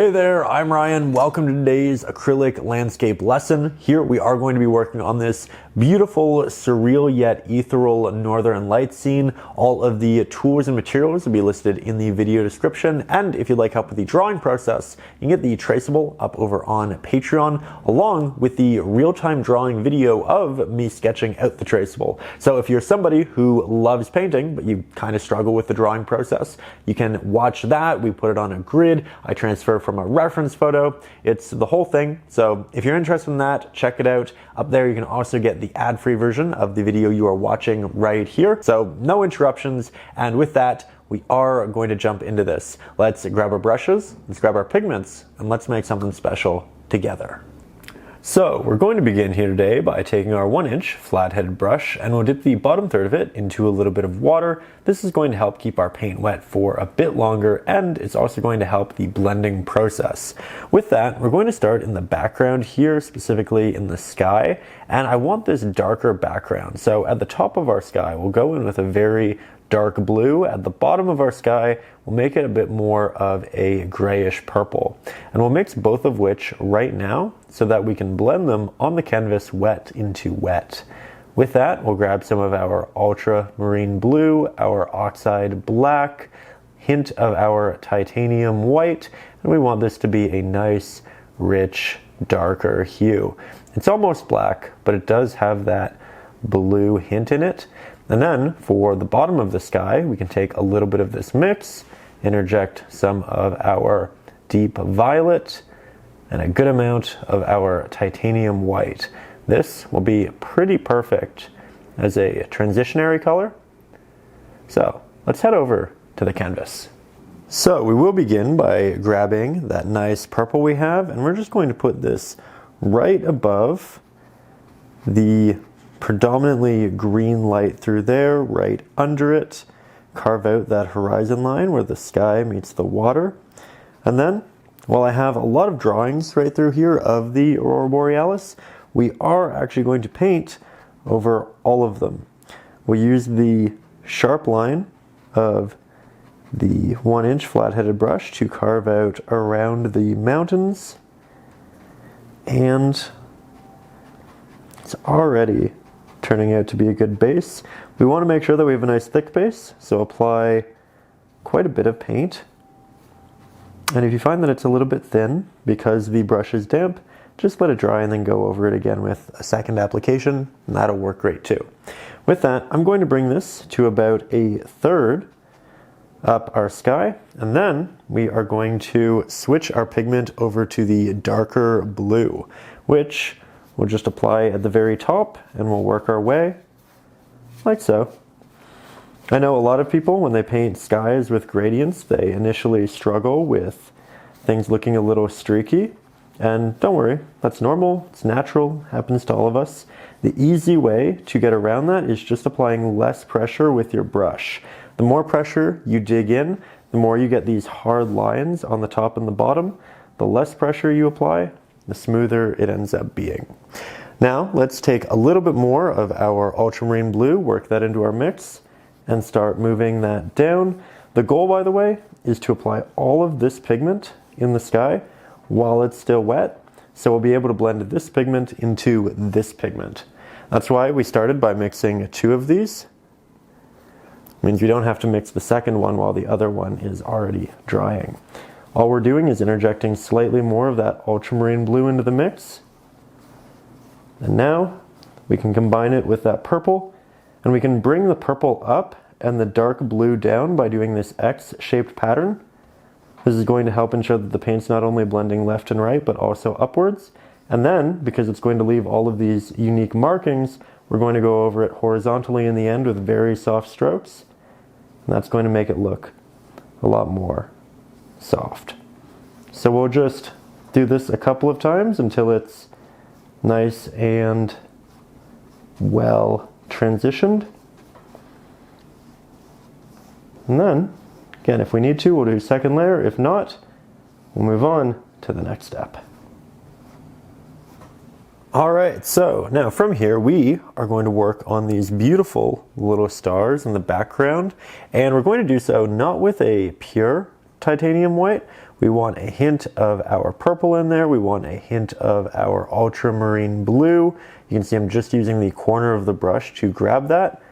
Hey there, I'm Ryan. Welcome to today's acrylic landscape lesson. Here we are going to be working on this beautiful, surreal yet ethereal northern light scene. All of the tools and materials will be listed in the video description. And if you'd like help with the drawing process, you can get the traceable up over on Patreon, along with the real-time drawing video of me sketching out the traceable. So if you're somebody who loves painting, but you kind of struggle with the drawing process, you can watch that. We put it on a grid. I transfer from a reference photo. It's the whole thing. So if you're interested in that, check it out. Up there, you can also get the ad-free version of the video you are watching right here. So no interruptions. And with that, we are going to jump into this. Let's grab our brushes, let's grab our pigments, and let's make something special together. So we're going to begin here today by taking our 1-inch flat-headed brush, and we'll dip the bottom third of it into a little bit of water. This is going to help keep our paint wet for a bit longer, and it's also going to help the blending process. With that, we're going to start in the background here, specifically in the sky, and I want this darker background. So at the top of our sky, we'll go in with a very dark blue. At the bottom of our sky, we'll make it a bit more of a grayish purple. And we'll mix both of which right now so that we can blend them on the canvas wet into wet. With that, we'll grab some of our Ultramarine Blue, our Oxide Black, hint of our Titanium White, and we want this to be a nice, rich, darker hue. It's almost black, but it does have that blue hint in it. And then for the bottom of the sky, we can take a little bit of this mix, interject some of our deep violet, and a good amount of our titanium white. This will be pretty perfect as a transitionary color. So let's head over to the canvas. So we will begin by grabbing that nice purple we have, and we're just going to put this right above the predominantly green light through there, right under it. Carve out that horizon line where the sky meets the water. And then, while I have a lot of drawings right through here of the Aurora Borealis, we are actually going to paint over all of them. We'll use the sharp line of the 1-inch flat-headed brush to carve out around the mountains, and it's already turning out to be a good base. We want to make sure that we have a nice thick base, so apply quite a bit of paint. And if you find that it's a little bit thin because the brush is damp, just let it dry and then go over it again with a second application, and that'll work great too. With that, I'm going to bring this to about a third up our sky, and then we are going to switch our pigment over to the darker blue, which we'll just apply at the very top, and we'll work our way like so. I know a lot of people, when they paint skies with gradients, they initially struggle with things looking a little streaky. And don't worry, that's normal, it's natural, happens to all of us. The easy way to get around that is just applying less pressure with your brush. The more pressure you dig in, the more you get these hard lines on the top and the bottom. The less pressure you apply, the smoother it ends up being. Now let's take a little bit more of our ultramarine blue, work that into our mix, and start moving that down. The goal, by the way, is to apply all of this pigment in the sky while it's still wet, so we'll be able to blend this pigment into this pigment. That's why we started by mixing 2 of these. It means we don't have to mix the second one while the other one is already drying. All we're doing is interjecting slightly more of that ultramarine blue into the mix. And now we can combine it with that purple, and we can bring the purple up and the dark blue down by doing this X-shaped pattern. This is going to help ensure that the paint's not only blending left and right, but also upwards. And then, because it's going to leave all of these unique markings, we're going to go over it horizontally in the end with very soft strokes. And that's going to make it look a lot more soft. So we'll just do this a couple of times until it's nice and well transitioned. And then, again, if we need to, we'll do a second layer. If not, we'll move on to the next step. All right, so now from here, we are going to work on these beautiful little stars in the background, and we're going to do so not with a pure titanium white. We want a hint of our purple in there. We want a hint of our ultramarine blue. You can see I'm just using the corner of the brush to grab that.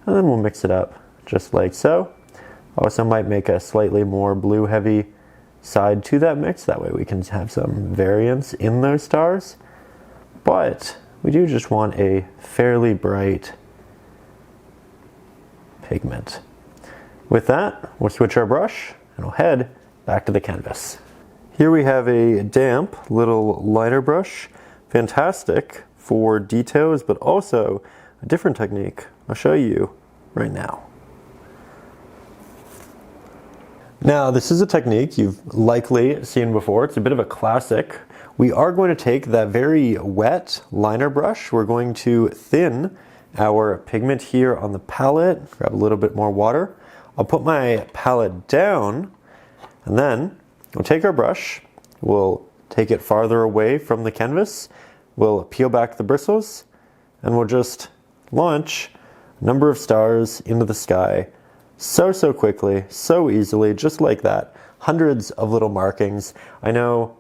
And then we'll mix it up just like so. Also might make a slightly more blue heavy side to that mix. That way we can have some variance in those stars. But we do just want a fairly bright pigment. With that, we'll switch our brush and we'll head back to the canvas. Here we have a damp little liner brush. Fantastic for details, but also a different technique I'll show you right now. Now, this is a technique you've likely seen before. It's a bit of a classic. We are going to take that very wet liner brush. We're going to thin our pigment here on the palette, grab a little bit more water. I'll put my palette down, and then we'll take our brush, we'll take it farther away from the canvas, we'll peel back the bristles, and we'll just launch a number of stars into the sky so quickly, so easily, just like that. Hundreds of little markings. I know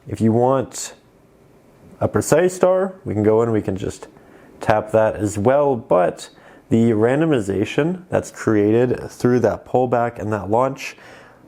if you want a precise star, we can go in, we can just tap that as well, but the randomization that's created through that pullback and that launch,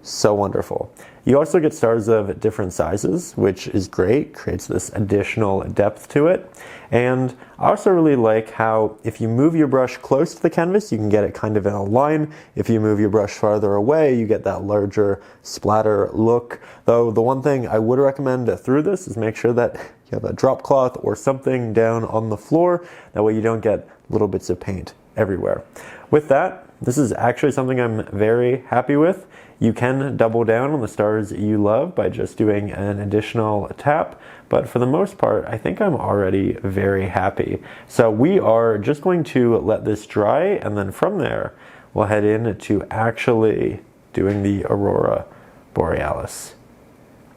so wonderful. You also get stars of different sizes, which is great, creates this additional depth to it. And I also really like how if you move your brush close to the canvas, you can get it kind of in a line. If you move your brush farther away, you get that larger splatter look. Though the one thing I would recommend through this is make sure that you have a drop cloth or something down on the floor. That way you don't get little bits of paint everywhere. With that, this is actually something I'm very happy with. You can double down on the stars you love by just doing an additional tap, but for the most part, I think I'm already very happy. So we are just going to let this dry, and then from there, we'll head in to actually doing the Aurora Borealis.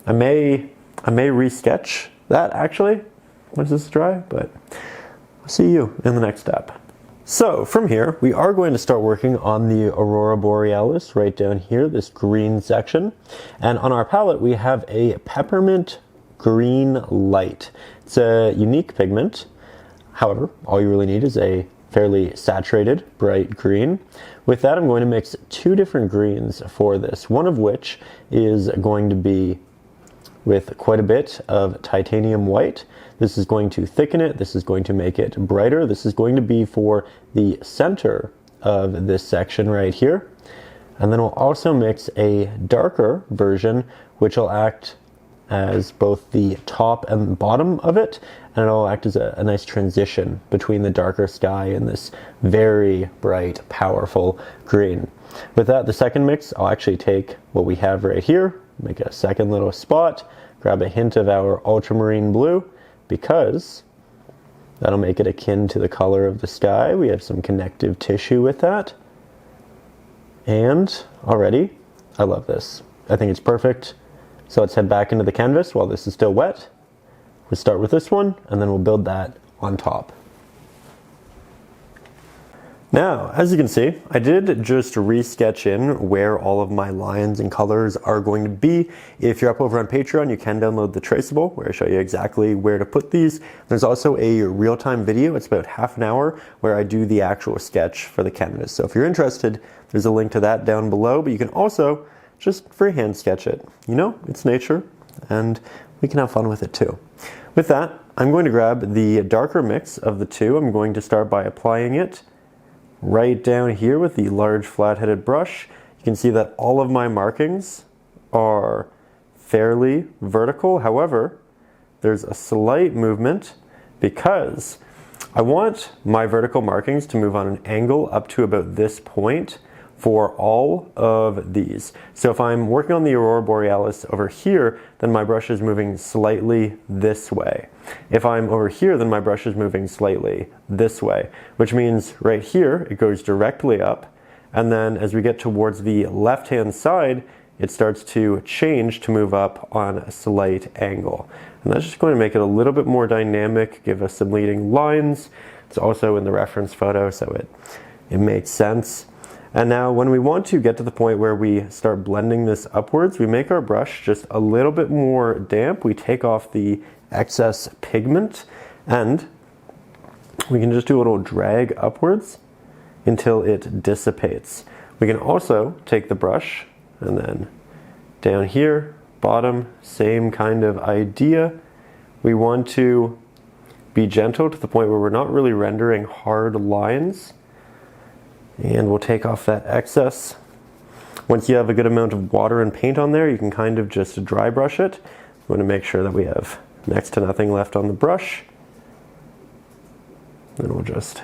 I may resketch that actually once this is dry, but I'll see you in the next step. So from here, we are going to start working on the Aurora Borealis right down here, this green section. And on our palette, we have a peppermint green light. It's a unique pigment. However, all you really need is a fairly saturated, bright green. With that, I'm going to mix two different greens for this, one of which is going to be with quite a bit of titanium white. This is going to thicken it, this is going to make it brighter, this is going to be for the center of this section right here. And then we'll also mix a darker version, which will act as both the top and bottom of it, and it'll act as a nice transition between the darker sky and this very bright, powerful green. With that, the second mix, I'll actually take what we have right here, make a second little spot, grab a hint of our ultramarine blue, because that'll make it akin to the color of the sky. We have some connective tissue with that. And already, I love this. I think it's perfect. So let's head back into the canvas while this is still wet. We'll start with this one, and then we'll build that on top. Now, as you can see, I did just resketch in where all of my lines and colors are going to be. If you're up over on Patreon, you can download the traceable where I show you exactly where to put these. There's also a real-time video, it's about half an hour, where I do the actual sketch for the canvas. So if you're interested, there's a link to that down below, but you can also just freehand sketch it. You know, it's nature, and we can have fun with it too. With that, I'm going to grab the darker mix of the two. I'm going to start by applying it right down here with the large flat-headed brush. You can see that all of my markings are fairly vertical. However, there's a slight movement because I want my vertical markings to move on an angle up to about this point for all of these. So if I'm working on the Aurora Borealis over here, then my brush is moving slightly this way. If I'm over here, then my brush is moving slightly this way, which means right here, it goes directly up. And then as we get towards the left-hand side, it starts to change to move up on a slight angle. And that's just going to make it a little bit more dynamic, give us some leading lines. It's also in the reference photo, so it makes sense. And now when we want to get to the point where we start blending this upwards, we make our brush just a little bit more damp. We take off the excess pigment and we can just do a little drag upwards until it dissipates. We can also take the brush and then down here, bottom, same kind of idea. We want to be gentle to the point where we're not really rendering hard lines. And we'll take off that excess. Once you have a good amount of water and paint on there, you can kind of just dry brush it. We want to make sure that we have next to nothing left on the brush. And we'll just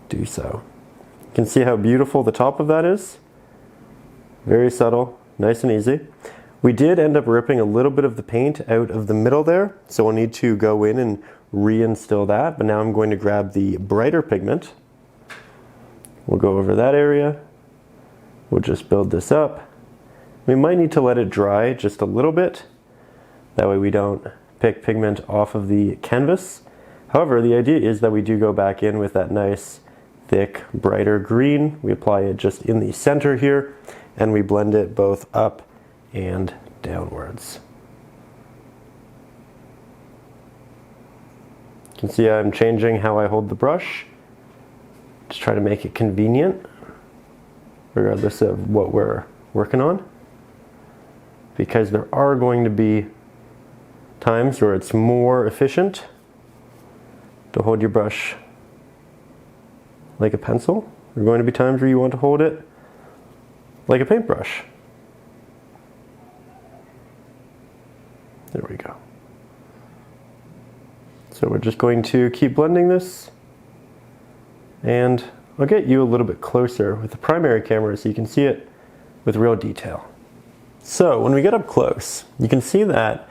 do so. You can see how beautiful the top of that is. Very subtle, nice and easy. We did end up ripping a little bit of the paint out of the middle there, so we'll need to go in and reinstill that. But now I'm going to grab the brighter pigment. We'll go over that area. We'll just build this up. We might need to let it dry just a little bit. That way we don't pick pigment off of the canvas. However, the idea is that we do go back in with that nice, thick, brighter green. We apply it just in the center here, and we blend it both up and downwards. You can see I'm changing how I hold the brush. Just try to make it convenient, regardless of what we're working on. Because there are going to be times where it's more efficient to hold your brush like a pencil. There are going to be times where you want to hold it like a paintbrush. There we go. So we're just going to keep blending this, and I'll get you a little bit closer with the primary camera so you can see it with real detail. So when we get up close, you can see that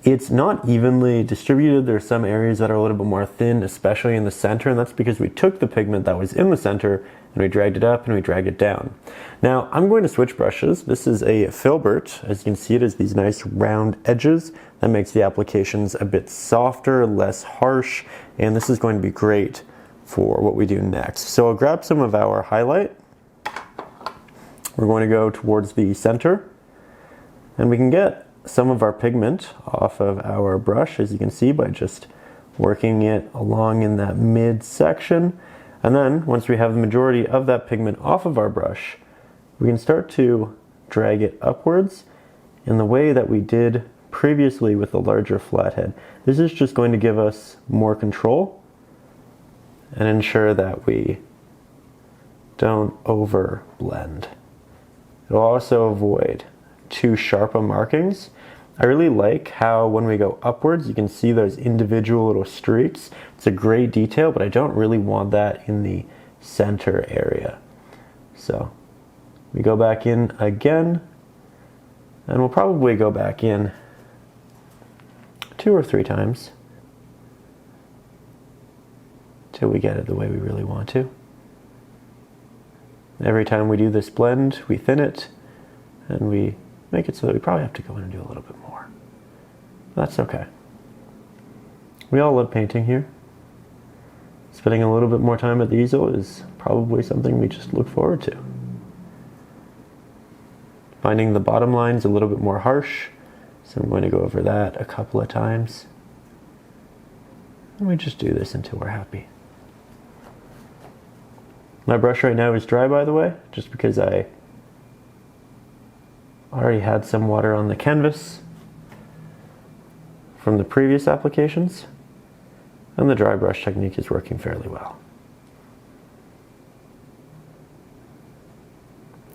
it's not evenly distributed. There's some areas that are a little bit more thin, especially in the center, and that's because we took the pigment that was in the center and we dragged it up and we dragged it down. Now I'm going to switch brushes. This is a filbert. As you can see, it has these nice round edges that makes the applications a bit softer, less harsh, and this is going to be great for what we do next. So I'll grab some of our highlight. We're going to go towards the center, and we can get some of our pigment off of our brush, as you can see, by just working it along in that mid section. And then once we have the majority of that pigment off of our brush, we can start to drag it upwards in the way that we did previously with the larger flathead. This is just going to give us more control and ensure that we don't over blend. It'll also avoid too sharp of markings. I really like how when we go upwards, you can see those individual little streaks. It's a great detail, but I don't really want that in the center area. So we go back in again, and we'll probably go back in 2 or 3 times till we get it the way we really want to. Every time we do this blend, we thin it, and we make it so that we probably have to go in and do a little bit more. That's okay. We all love painting here. Spending a little bit more time at the easel is probably something we just look forward to. Finding the bottom lines a little bit more harsh, so I'm going to go over that a couple of times. And we just do this until we're happy. My brush right now is dry, by the way, just because I already had some water on the canvas from the previous applications, and the dry brush technique is working fairly well.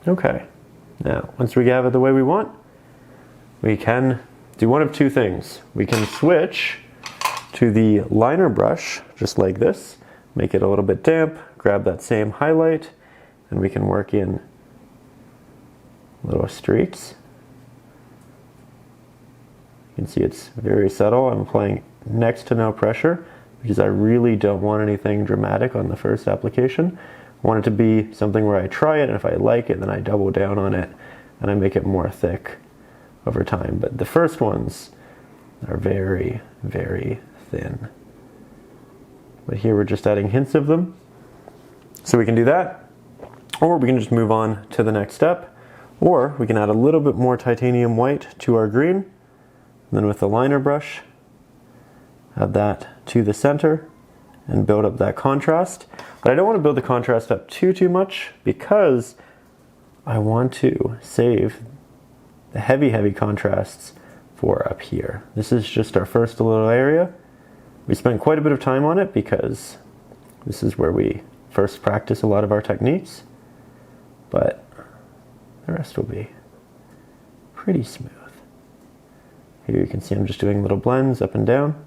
Okay, now once we have it the way we want, we can do one of 2 things. We can switch to the liner brush, just like this, make it a little bit damp, grab that same highlight, and we can work in little streaks. You can see it's very subtle. I'm applying next to no pressure because I really don't want anything dramatic on the first application. I want it to be something where I try it, and if I like it, then I double down on it and I make it more thick over time. But the first ones are very, very thin. But here we're just adding hints of them. So we can do that. Or we can just move on to the next step, or we can add a little bit more titanium white to our green, and then with the liner brush, add that to the center and build up that contrast. But I don't want to build the contrast up too much because I want to save the heavy contrasts for up here. This is just our first little area. We spent quite a bit of time on it because this is where we first practice a lot of our techniques, but the rest will be pretty smooth. Here you can see I'm just doing little blends up and down.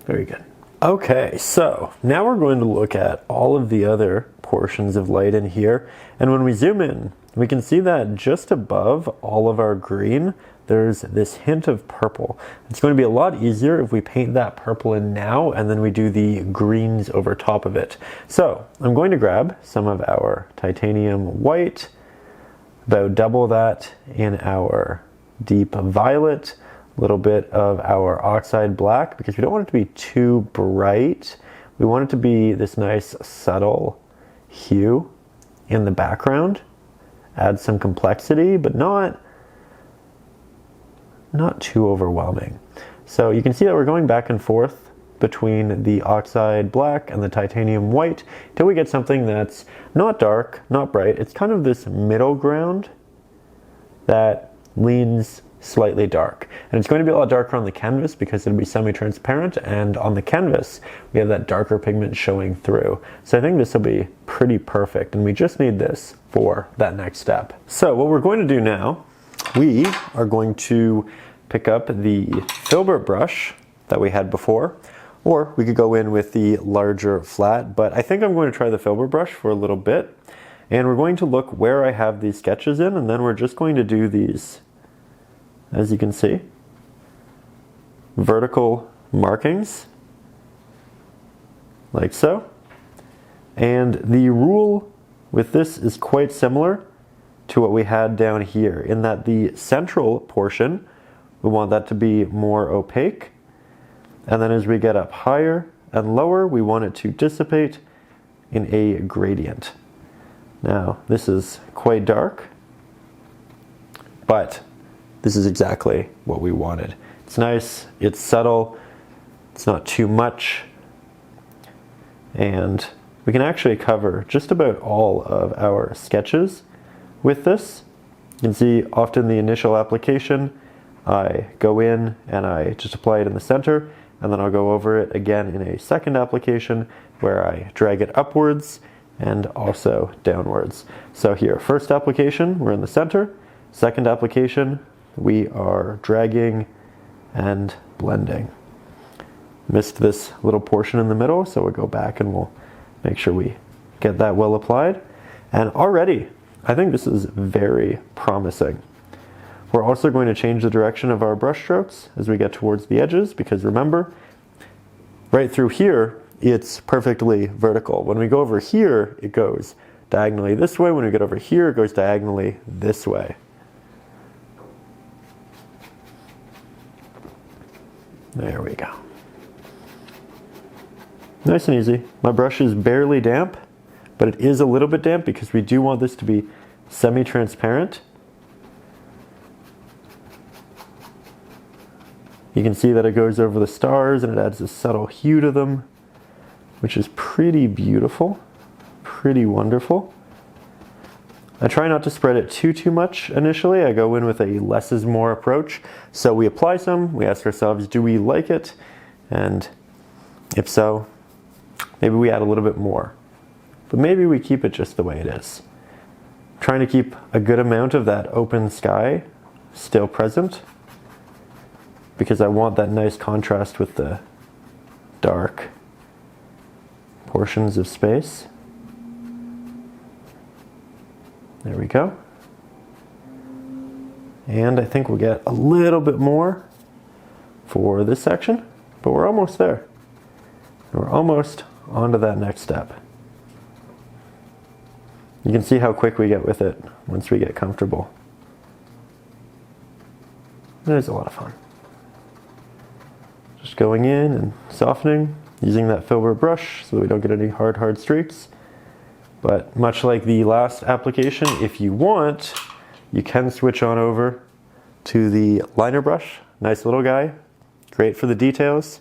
Very good. Okay, so now we're going to look at all of the other portions of light in here, and when we zoom in, we can see that just above all of our green, there's this hint of purple. It's going to be a lot easier if we paint that purple in now and then we do the greens over top of it. So I'm going to grab some of our titanium white, about double that in our deep violet, a little bit of our oxide black, because we don't want it to be too bright. We want it to be this nice subtle hue in the background. Add some complexity, but not too overwhelming. So you can see that we're going back and forth between the oxide black and the titanium white till we get something that's not dark, not bright. It's kind of this middle ground that leans slightly dark. And it's going to be a lot darker on the canvas because it'll be semi-transparent, and on the canvas we have that darker pigment showing through. So I think this will be pretty perfect, and we just need this for that next step. So what we're going to do now, we are going to pick up the filbert brush that we had before, or we could go in with the larger flat, but I think I'm going to try the filbert brush for a little bit, and we're going to look where I have these sketches in, and then we're just going to do these, as you can see, vertical markings, like so. And the rule with this is quite similar to what we had down here, in that the central portion, we want that to be more opaque, and then as we get up higher and lower, we want it to dissipate in a gradient. Now, this is quite dark, but this is exactly what we wanted. It's nice, it's subtle, it's not too much, and we can actually cover just about all of our sketches with this. You can see often the initial application, I go in and I just apply it in the center, and then I'll go over it again in a second application where I drag it upwards and also downwards. So here, first application, we're in the center. Second application, we are dragging and blending. Missed this little portion in the middle, so we'll go back and we'll make sure we get that well applied. And already, I think this is very promising. We're also going to change the direction of our brush strokes as we get towards the edges, because remember, right through here, it's perfectly vertical. When we go over here, it goes diagonally this way. When we get over here, it goes diagonally this way. There we go. Nice and easy. My brush is barely damp, but it is a little bit damp because we do want this to be semi-transparent. You can see that it goes over the stars and it adds a subtle hue to them, which is pretty beautiful, pretty wonderful. I try not to spread it too much initially. I go in with a less is more approach. So we apply some, we ask ourselves, do we like it? And if so, maybe we add a little bit more. But maybe we keep it just the way it is. Trying to keep a good amount of that open sky still present, because I want that nice contrast with the dark portions of space. There we go. And I think we'll get a little bit more for this section, but we're almost there. We're almost onto that next step. You can see how quick we get with it once we get comfortable. It is a lot of fun. Just going in and softening using that filbert brush so that we don't get any hard streaks. But much like the last application, if you want, you can switch on over to the liner brush. Nice little guy, great for the details.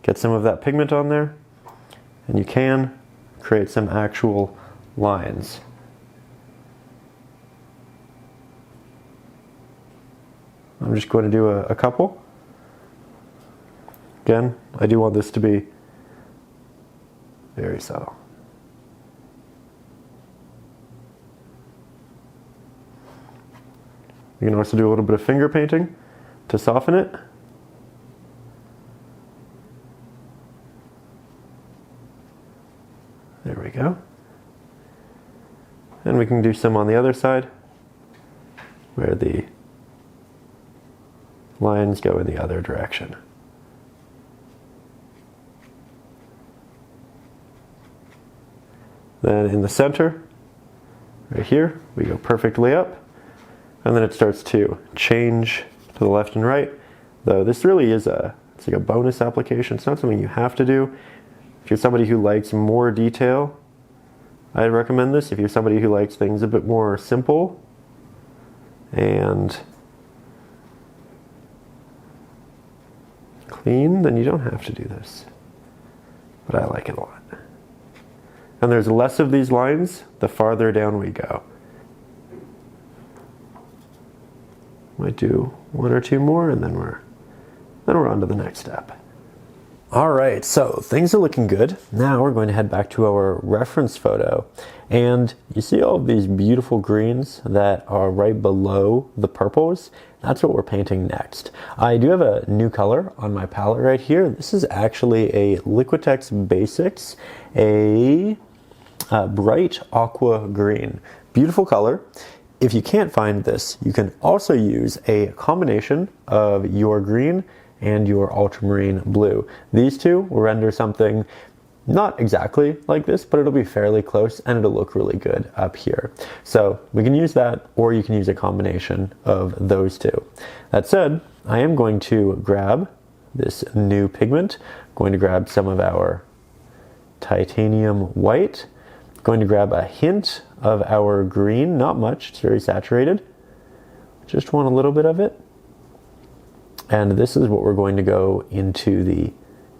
Get some of that pigment on there, and you can create some actual lines. I'm just going to do a couple. Again, I do want this to be very subtle. You can also do a little bit of finger painting to soften it. There we go. And we can do some on the other side where the lines go in the other direction. Then in the center, right here, we go perfectly up. And then it starts to change to the left and right. Though this really is it's like a bonus application. It's not something you have to do. If you're somebody who likes more detail, I'd recommend this. If you're somebody who likes things a bit more simple and clean, then you don't have to do this. But I like it a lot. And there's less of these lines the farther down we go. Might do one or two more, and then we're on to the next step. All right, so things are looking good. Now we're going to head back to our reference photo, and you see all of these beautiful greens that are right below the purples. That's what we're painting next. I do have a new color on my palette right here. This is actually a Liquitex Basics, a bright aqua green. Beautiful color. If you can't find this, you can also use a combination of your green and your ultramarine blue. These two will render something not exactly like this, but it'll be fairly close and it'll look really good up here. So we can use that, or you can use a combination of those two. That said, I am going to grab this new pigment. I'm going to grab some of our titanium white. I'm going to grab a hint of our green, not much, it's very saturated. Just want a little bit of it. And this is what we're going to go into the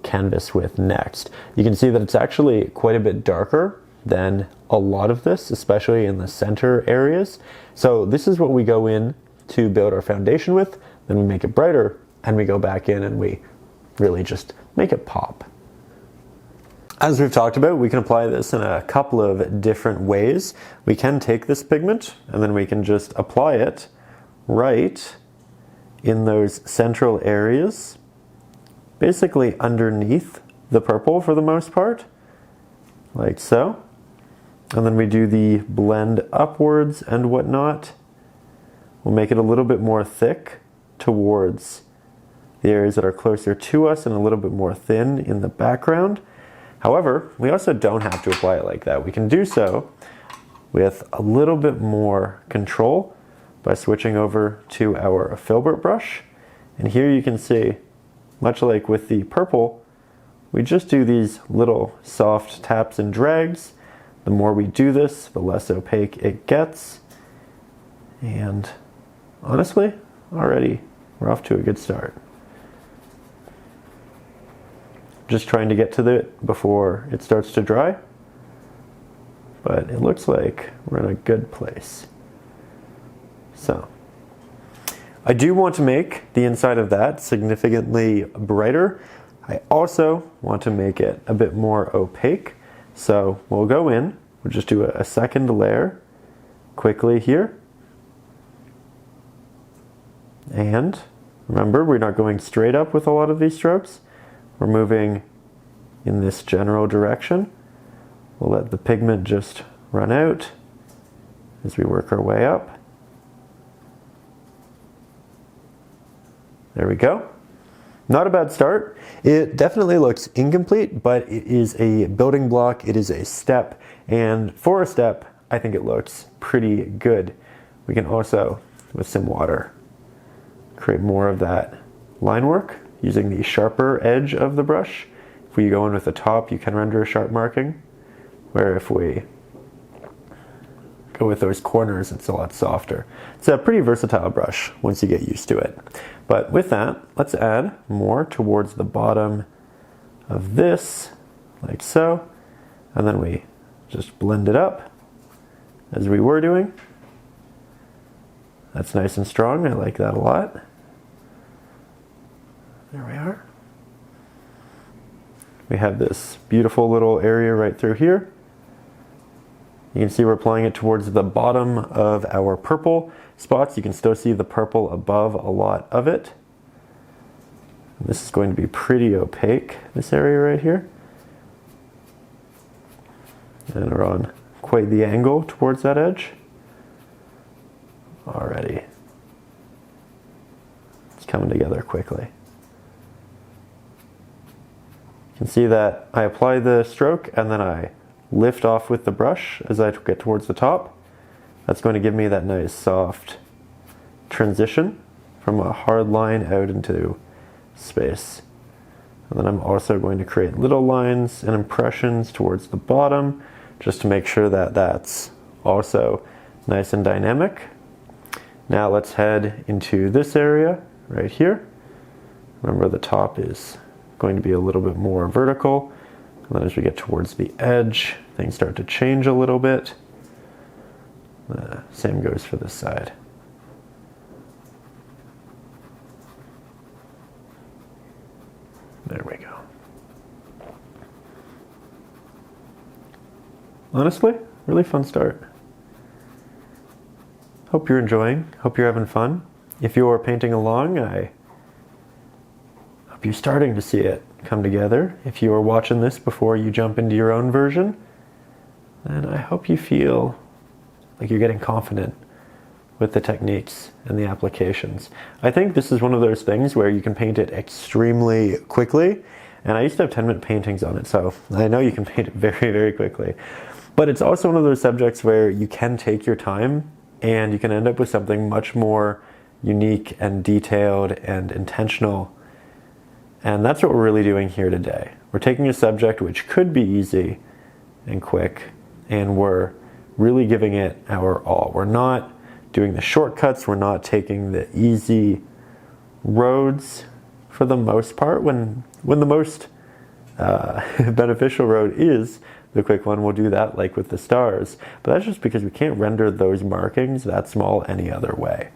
canvas with next. You can see that it's actually quite a bit darker than a lot of this, especially in the center areas. So this is what we go in to build our foundation with, then we make it brighter, and we go back in and we really just make it pop. As we've talked about, we can apply this in a couple of different ways. We can take this pigment and then we can just apply it right in those central areas, basically underneath the purple for the most part, like so. And then we do the blend upwards and whatnot. We'll make it a little bit more thick towards the areas that are closer to us and a little bit more thin in the background. However, we also don't have to apply it like that. We can do so with a little bit more control by switching over to our filbert brush. And here you can see, much like with the purple, we just do these little soft taps and drags. The more we do this, the less opaque it gets. And honestly, already we're off to a good start. Just trying to get to it before it starts to dry, but it looks like we're in a good place. So I do want to make the inside of that significantly brighter. I also want to make it a bit more opaque. So we'll go in, we'll just do a second layer quickly here. And remember, we're not going straight up with a lot of these strokes. We're moving in this general direction. We'll let the pigment just run out as we work our way up. There we go. Not a bad start. It definitely looks incomplete, but it is a building block, it is a step, and for a step, I think it looks pretty good. We can also, with some water, create more of that line work using the sharper edge of the brush If we go in with the top, you can render a sharp marking, where if we go with those corners, it's a lot softer. It's a pretty versatile brush once you get used to it. But with that, let's add more towards the bottom of this, like so, and then we just blend it up as we were doing. That's nice and strong, I like that a lot. There we are. We have this beautiful little area right through here. You can see we're applying it towards the bottom of our purple spots. You can still see the purple above a lot of it. And this is going to be pretty opaque, this area right here. And we're on quite the angle towards that edge. Already. It's coming together quickly. You can see that I apply the stroke and then I lift off with the brush as I get towards the top. That's going to give me that nice soft transition from a hard line out into space. And then I'm also going to create little lines and impressions towards the bottom just to make sure that that's also nice and dynamic. Now let's head into this area right here. Remember, the top is going to be a little bit more vertical. And then as we get towards the edge, things start to change a little bit. Same goes for this side. There we go. Honestly, really fun start. Hope you're enjoying, hope you're having fun. If you're painting along, I hope you're starting to see it come together. If you are watching this before you jump into your own version, then I hope you feel like you're getting confident with the techniques and the applications. I think this is one of those things where you can paint it extremely quickly, and I used to have 10-minute paintings on it, so I know you can paint it very, very quickly. But it's also one of those subjects where you can take your time and you can end up with something much more unique and detailed and intentional. And that's what we're really doing here today. We're taking a subject which could be easy and quick, and we're really giving it our all. We're not doing the shortcuts, we're not taking the easy roads for the most part. When the most beneficial road is the quick one, we'll do that like with the stars. But that's just because we can't render those markings that small any other way.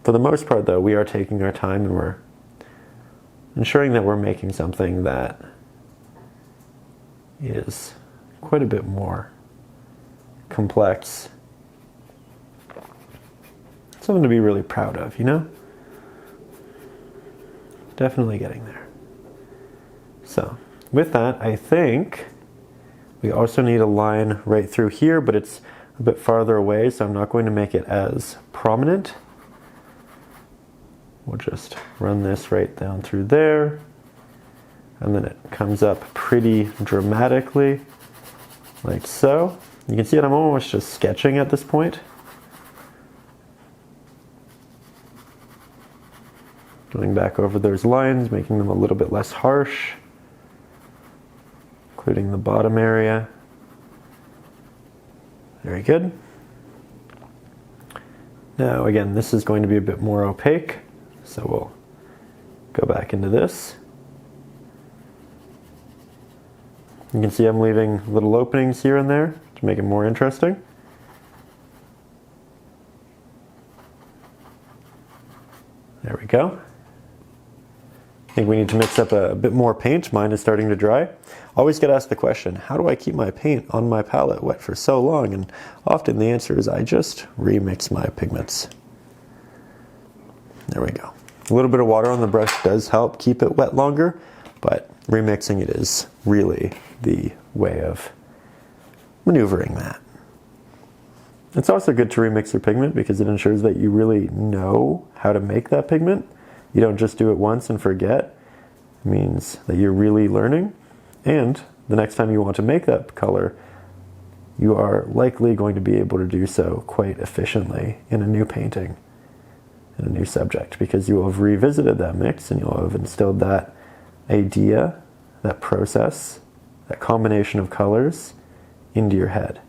For the most part though, we are taking our time and we're ensuring that we're making something that is quite a bit more complex. Something to be really proud of, you know? Definitely getting there. So, with that, I think we also need a line right through here, but it's a bit farther away, so I'm not going to make it as prominent. We'll just run this right down through there, and then it comes up pretty dramatically, like so. You can see that I'm almost just sketching at this point. Going back over those lines, making them a little bit less harsh, including the bottom area. Very good. Now again, this is going to be a bit more opaque, so we'll go back into this. You can see I'm leaving little openings here and there to make it more interesting. There we go. I think we need to mix up a bit more paint. Mine is starting to dry. Always get asked the question, how do I keep my paint on my palette wet for so long? And often the answer is I just remix my pigments. There we go. A little bit of water on the brush does help keep it wet longer, but remixing it is really the way of maneuvering that. It's also good to remix your pigment because it ensures that you really know how to make that pigment. You don't just do it once and forget. It means that you're really learning, and the next time you want to make that color, you are likely going to be able to do so quite efficiently in a new painting, in a new subject, because you will have revisited that mix and you'll have instilled that idea that process, that combination of colors into your head.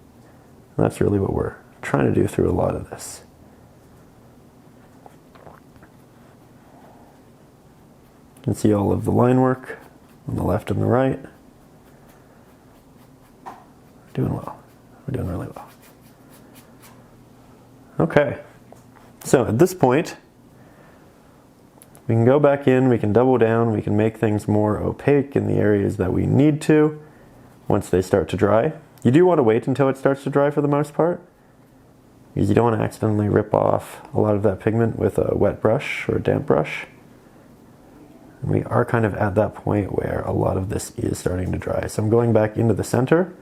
And that's really what we're trying to do through a lot of this. You can see all of the line work on the left and the right. We're doing well. We're doing really well. Okay, so at this point, we can go back in, we can double down, we can make things more opaque in the areas that we need to once they start to dry. You do want to wait until it starts to dry for the most part, because you don't want to accidentally rip off a lot of that pigment with a wet brush or a damp brush. And we are kind of at that point where a lot of this is starting to dry. So I'm going back into the center,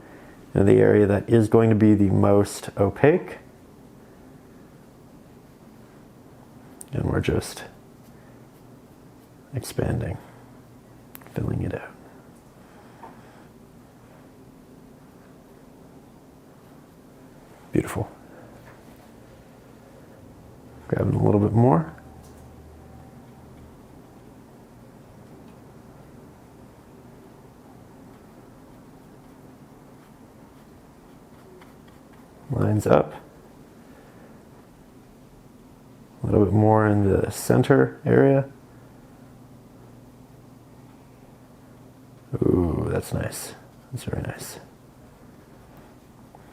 and the area that is going to be the most opaque. And we're just expanding, filling it out. Beautiful. Grabbing a little bit more. Lines up. A little bit more in the center area. Ooh, that's nice. That's very nice.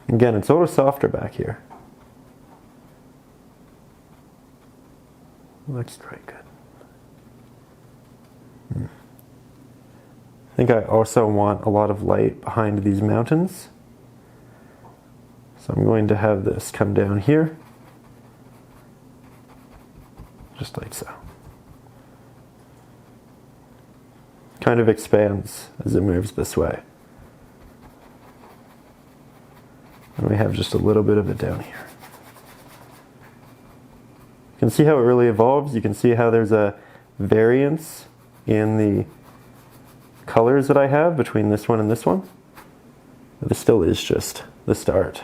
Again, it's a little softer back here. Looks quite good. I think I also want a lot of light behind these mountains. So I'm going to have this come down here. Just like so. Kind of expands as it moves this way. And we have just a little bit of it down here. You can see how it really evolves. You can see how there's a variance in the colors that I have between this one and this one. But this still is just the start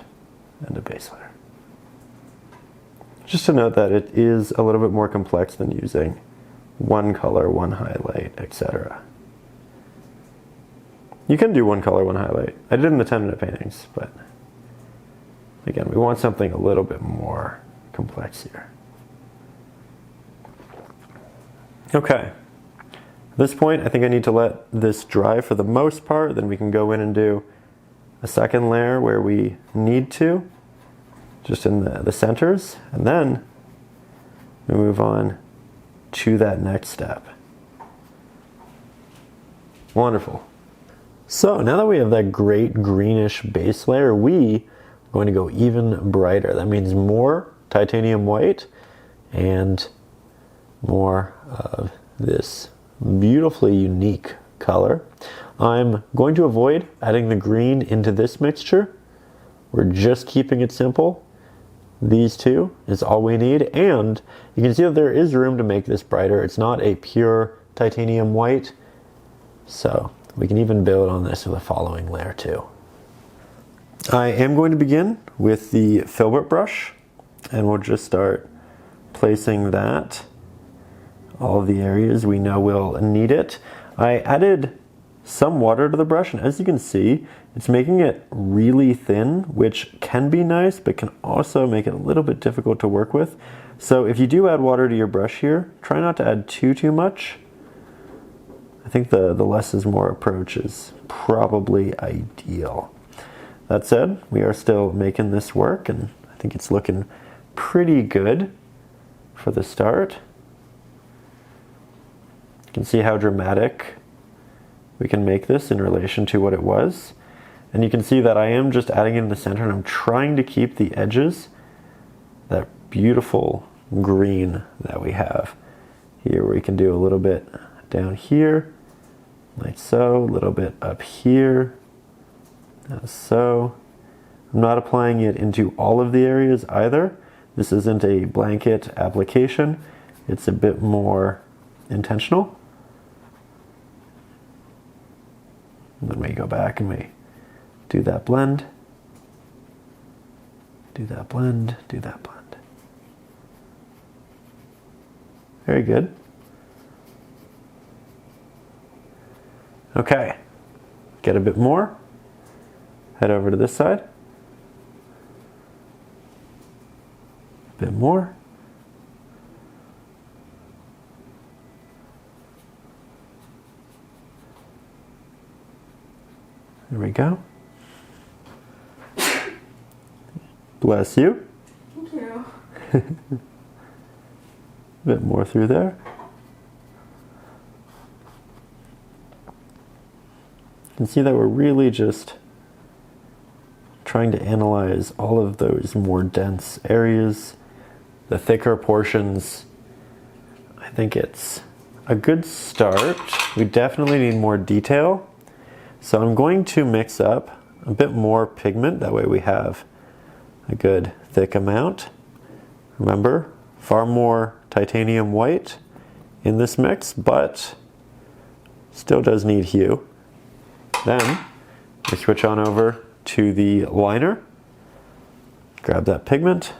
and a base layer. Just to note that it is a little bit more complex than using one color, one highlight, etc. You can do one color, one highlight. I did in the 10-minute paintings, but again, we want something a little bit more complex here. Okay. At this point, I think I need to let this dry for the most part, then we can go in and do a second layer where we need to, just in the centers, and then we move on to that next step. Wonderful. So now that we have that great greenish base layer, we are going to go even brighter. That means more titanium white and more of this beautifully unique color. I'm going to avoid adding the green into this mixture. We're just keeping it simple. These two is all we need, and you can see that there is room to make this brighter. It's not a pure titanium white, so we can even build on this with a following layer too. I am going to begin with the filbert brush, and we'll just start placing that all of the areas we know will need it. I added some water to the brush, and as you can see, it's making it really thin, which can be nice, but can also make it a little bit difficult to work with. So if you do add water to your brush here, try not to add too much. I think the less is more approach is probably ideal. That said, we are still making this work, and I think it's looking pretty good for the start. You can see how dramatic we can make this in relation to what it was. And you can see that I am just adding it in the center, and I'm trying to keep the edges that beautiful green that we have here, where we can do a little bit down here, like so, a little bit up here, as so. I'm not applying it into all of the areas either. This isn't a blanket application. It's a bit more intentional. And then we go back and we do that blend, do that blend, do that blend. Very good. Okay, get a bit more. Head over to this side. A bit more. There we go. Bless you. Thank you. A bit more through there. You can see that we're really just trying to analyze all of those more dense areas, the thicker portions. I think it's a good start. We definitely need more detail. So I'm going to mix up a bit more pigment. That way we have a good thick amount. Remember, far more titanium white in this mix, but still does need hue. Then we switch on over to the liner. Grab that pigment.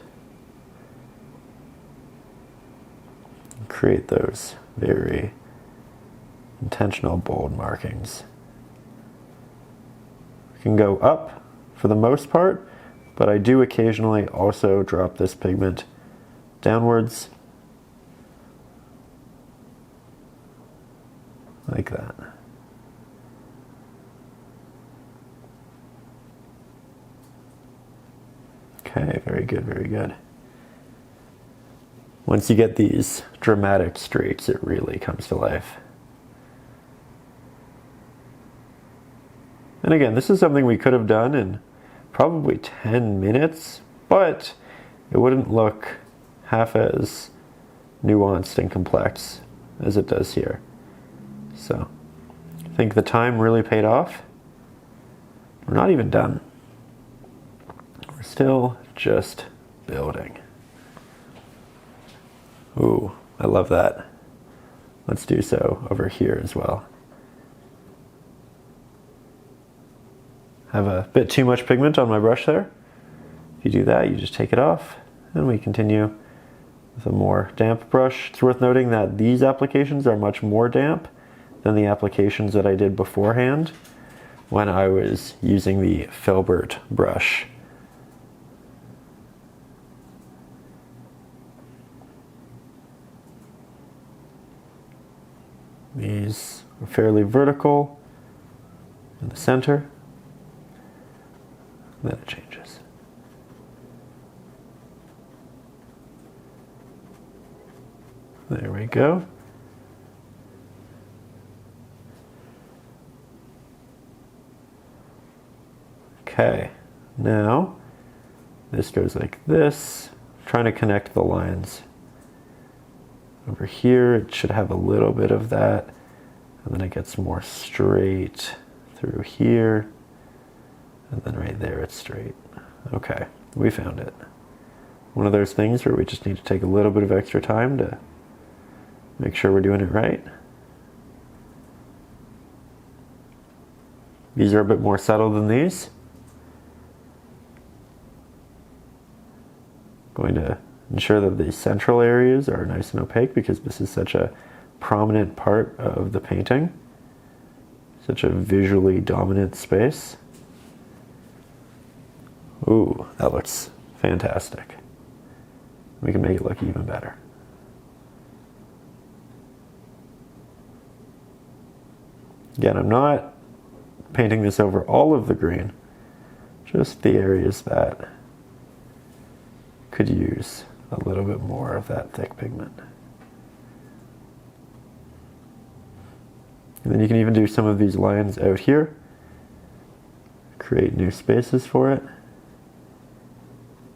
Create those very intentional bold markings. We can go up for the most part, but I do occasionally also drop this pigment downwards like that. Okay, very good, very good. Once you get these dramatic streaks, it really comes to life. And again, this is something we could have done in probably 10 minutes, but it wouldn't look half as nuanced and complex as it does here. So I think the time really paid off. We're not even done. We're still just building. Ooh, I love that. Let's do so over here as well. Have a bit too much pigment on my brush there. If you do that, you just take it off, and we continue with a more damp brush. It's worth noting that these applications are much more damp than the applications that I did beforehand when I was using the Filbert brush. These are fairly vertical in the center. Then it changes. There we go. Okay, now this goes like this. I'm trying to connect the lines. Over here, it should have a little bit of that, and then it gets more straight through here. And then right there, it's straight. Okay, we found it. One of those things where we just need to take a little bit of extra time to make sure we're doing it right. These are a bit more subtle than these. Going to ensure that the central areas are nice and opaque because this is such a prominent part of the painting. Such a visually dominant space. Ooh, that looks fantastic. We can make it look even better. Again, I'm not painting this over all of the green, just the areas that could use a little bit more of that thick pigment. And then you can even do some of these lines out here, create new spaces for it.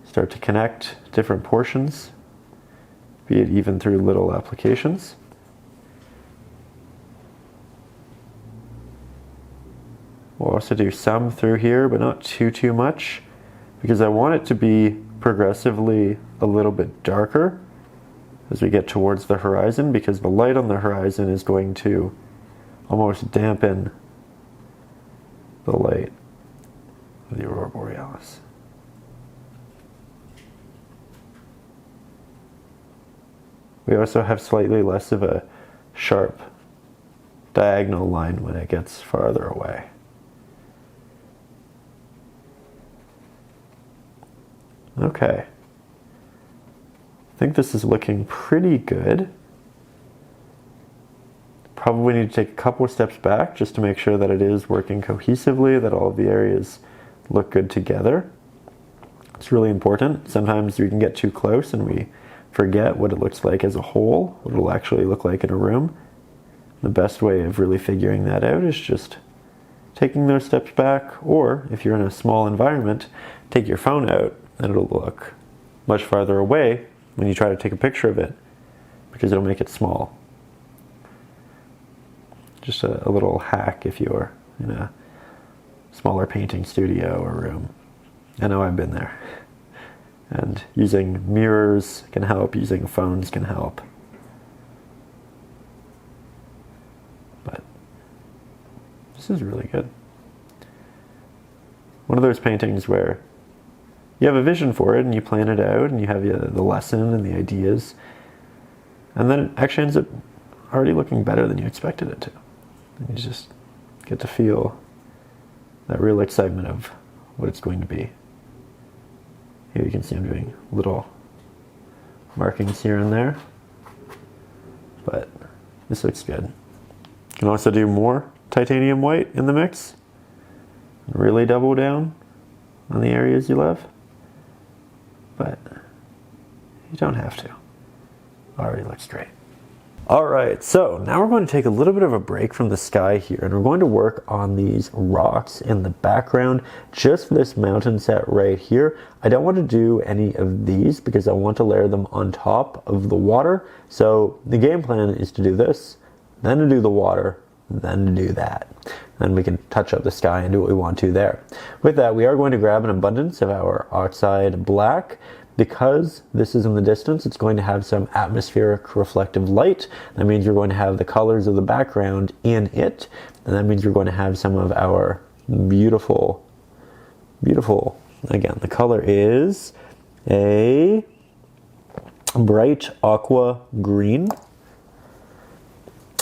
Start to connect different portions, be it even through little applications. We'll also do some through here, but not too much, because I want it to be progressively a little bit darker as we get towards the horizon, because the light on the horizon is going to almost dampen the light of the Aurora Borealis. We also have slightly less of a sharp diagonal line when it gets farther away. Okay. I think this is looking pretty good. Probably need to take a couple of steps back just to make sure that it is working cohesively, that all of the areas look good together. It's really important. Sometimes we can get too close and we forget what it looks like as a whole, what it'll actually look like in a room. The best way of really figuring that out is just taking those steps back, or if you're in a small environment, take your phone out and it'll look much farther away when you try to take a picture of it, because it'll make it small. Just a little hack if you're in a smaller painting studio or room. I know I've been there. And using mirrors can help, using phones can help. But this is really good. One of those paintings where you have a vision for it and you plan it out and you have the lesson and the ideas, and then it actually ends up already looking better than you expected it to. And you just get to feel that real excitement of what it's going to be. Here you can see I'm doing little markings here and there, but this looks good. You can also do more titanium white in the mix, and really double down on the areas you love, but you don't have to. Already looks great. Alright, so now we're going to take a little bit of a break from the sky here, and we're going to work on these rocks in the background just for this mountain set right here. I don't want to do any of these because I want to layer them on top of the water. So the game plan is to do this, then to do the water, then to do that. Then we can touch up the sky and do what we want to there. With that, we are going to grab an abundance of our Oxide Black. Because this is in the distance, it's going to have some atmospheric reflective light. That means you're going to have the colors of the background in it. And that means you're going to have some of our beautiful, again, the color is a bright aqua green.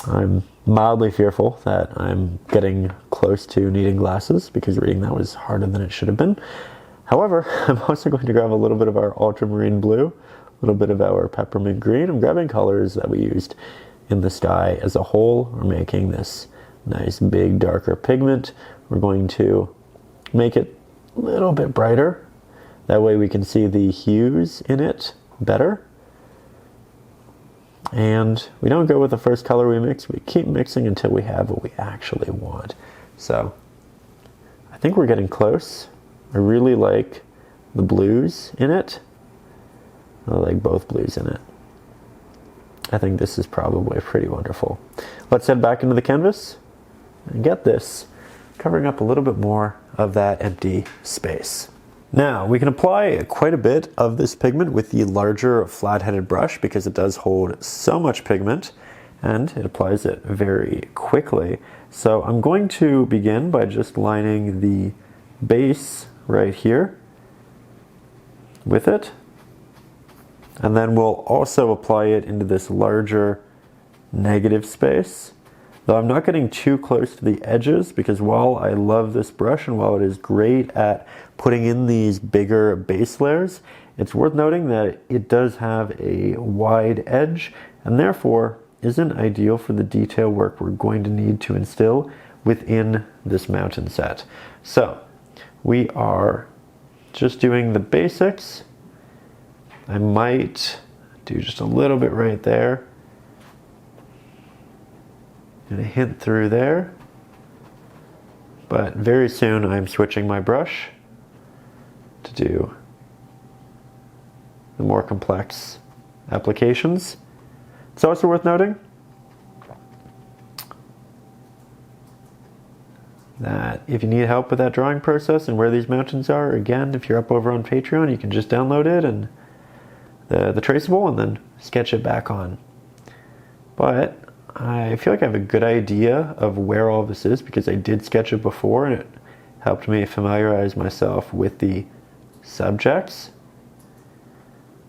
I'm mildly fearful that I'm getting close to needing glasses because reading that was harder than it should have been. However, I'm also going to grab a little bit of our Ultramarine Blue, a little bit of our Peppermint Green. I'm grabbing colors that we used in the sky as a whole. We're making this nice big darker pigment. We're going to make it a little bit brighter. That way we can see the hues in it better. And we don't go with the first color we mix. We keep mixing until we have what we actually want. So I think we're getting close. I really like the blues in it. I like both blues in it. I think this is probably pretty wonderful. Let's head back into the canvas and get this covering up a little bit more of that empty space. Now, we can apply quite a bit of this pigment with the larger flat-headed brush because it does hold so much pigment and it applies it very quickly. So I'm going to begin by just lining the base right here with it, and then we'll also apply it into this larger negative space. Though I'm not getting too close to the edges because while I love this brush and while it is great at putting in these bigger base layers, it's worth noting that it does have a wide edge and therefore isn't ideal for the detail work we're going to need to instill within this mountain set. So we are just doing the basics. I might do just a little bit right there and a hint through there, but very soon I'm switching my brush to do the more complex applications. It's also worth noting that if you need help with that drawing process and where these mountains are, again, if you're up over on Patreon, you can just download it and the traceable and then sketch it back on. But I feel like I have a good idea of where all this is because I did sketch it before and it helped me familiarize myself with the subjects.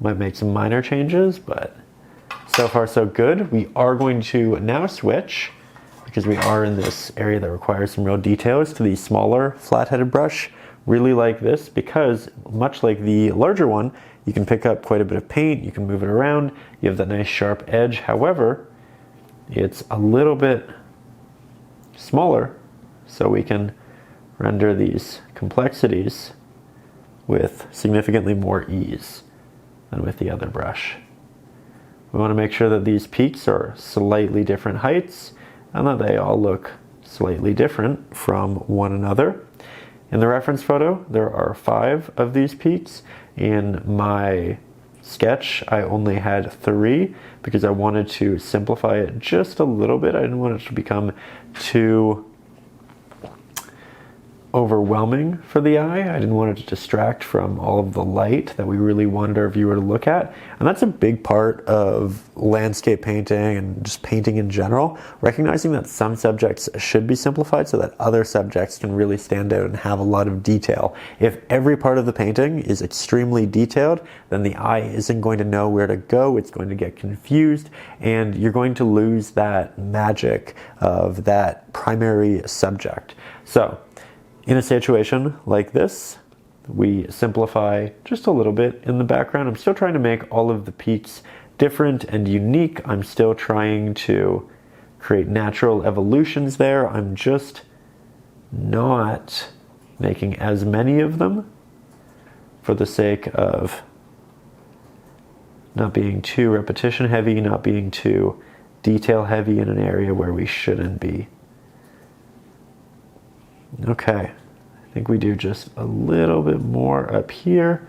Might make some minor changes, but so far so good. We are going to now switch, because we are in this area that requires some real details, to the smaller flat-headed brush. really like this because, much like the larger one, you can pick up quite a bit of paint, you can move it around, you have that nice sharp edge. However, it's a little bit smaller, so we can render these complexities with significantly more ease than with the other brush. We want to make sure that these peaks are slightly different heights and that they all look slightly different from one another. In the reference photo, there are 5 of these peaks. In my sketch, I only had 3 because I wanted to simplify it just a little bit. I didn't want it to become too overwhelming for the eye. I didn't want it to distract from all of the light that we really wanted our viewer to look at. And that's a big part of landscape painting and just painting in general, recognizing that some subjects should be simplified so that other subjects can really stand out and have a lot of detail. If every part of the painting is extremely detailed, then the eye isn't going to know where to go, it's going to get confused, and you're going to lose that magic of that primary subject. So, in a situation like this, we simplify just a little bit in the background. I'm still trying to make all of the peaks different and unique. I'm still trying to create natural evolutions there. I'm just not making as many of them for the sake of not being too repetition heavy, not being too detail heavy in an area where we shouldn't be. Okay, I think we do just a little bit more up here,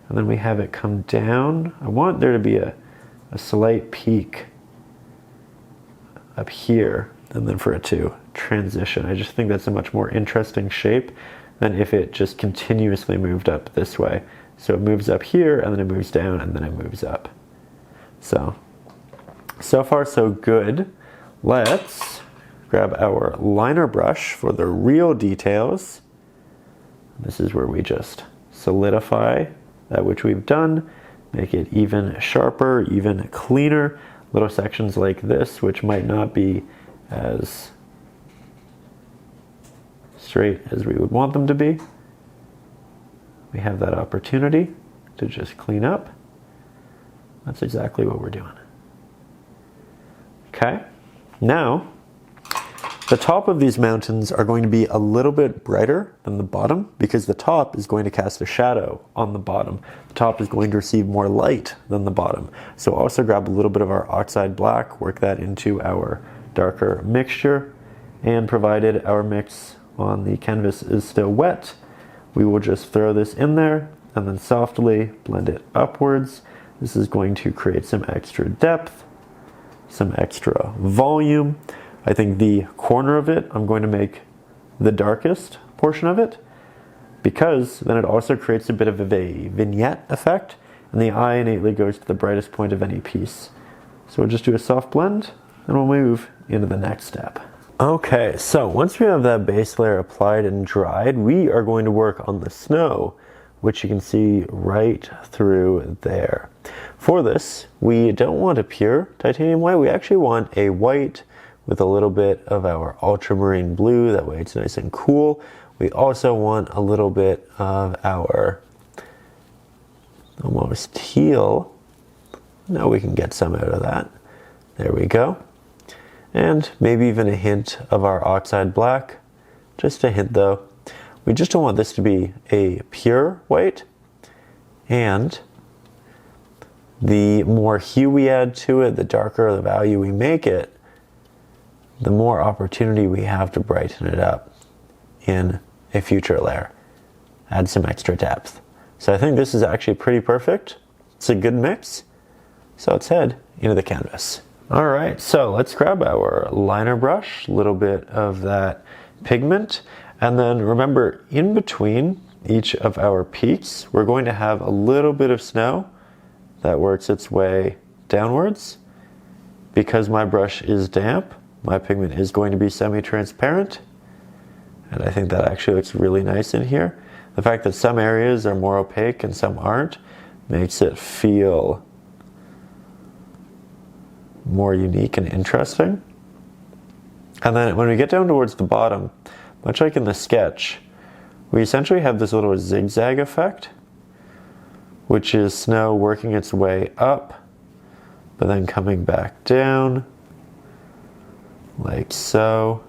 and then we have it come down. I want there to be a slight peak up here, and then for it to transition. I just think that's a much more interesting shape than if it just continuously moved up this way. So it moves up here, and then it moves down, and then it moves up. So far so good. Let's grab our liner brush for the real details. This is where we just solidify that which we've done, make it even sharper, even cleaner. Little sections like this, which might not be as straight as we would want them to be. We have that opportunity to just clean up. That's exactly what we're doing. Okay, now the top of these mountains are going to be a little bit brighter than the bottom because the top is going to cast a shadow on the bottom. The top is going to receive more light than the bottom. So also grab a little bit of our Oxide Black, work that into our darker mixture, and provided our mix on the canvas is still wet, we will just throw this in there and then softly blend it upwards. This is going to create some extra depth, some extra volume. I think the corner of it, I'm going to make the darkest portion of it because then it also creates a bit of a vignette effect and the eye innately goes to the brightest point of any piece. So we'll just do a soft blend and we'll move into the next step. Okay, so once we have that base layer applied and dried, we are going to work on the snow, which you can see right through there. For this, we don't want a pure titanium white, we actually want a white with a little bit of our ultramarine blue, that way it's nice and cool. We also want a little bit of our almost teal. Now we can get some out of that. There we go. And maybe even a hint of our Oxide Black. Just a hint though. We just don't want this to be a pure white, and the more hue we add to it, the darker the value we make it, the more opportunity we have to brighten it up in a future layer. Add some extra depth. So I think this is actually pretty perfect. It's a good mix. So let's head into the canvas. All right, so let's grab our liner brush, a little bit of that pigment, and then remember, in between each of our peaks, we're going to have a little bit of snow that works its way downwards. Because my brush is damp, my pigment is going to be semi-transparent, and I think that actually looks really nice in here. The fact that some areas are more opaque and some aren't makes it feel more unique and interesting. And then when we get down towards the bottom, much like in the sketch, we essentially have this little zigzag effect, which is snow working its way up, but then coming back down, like so.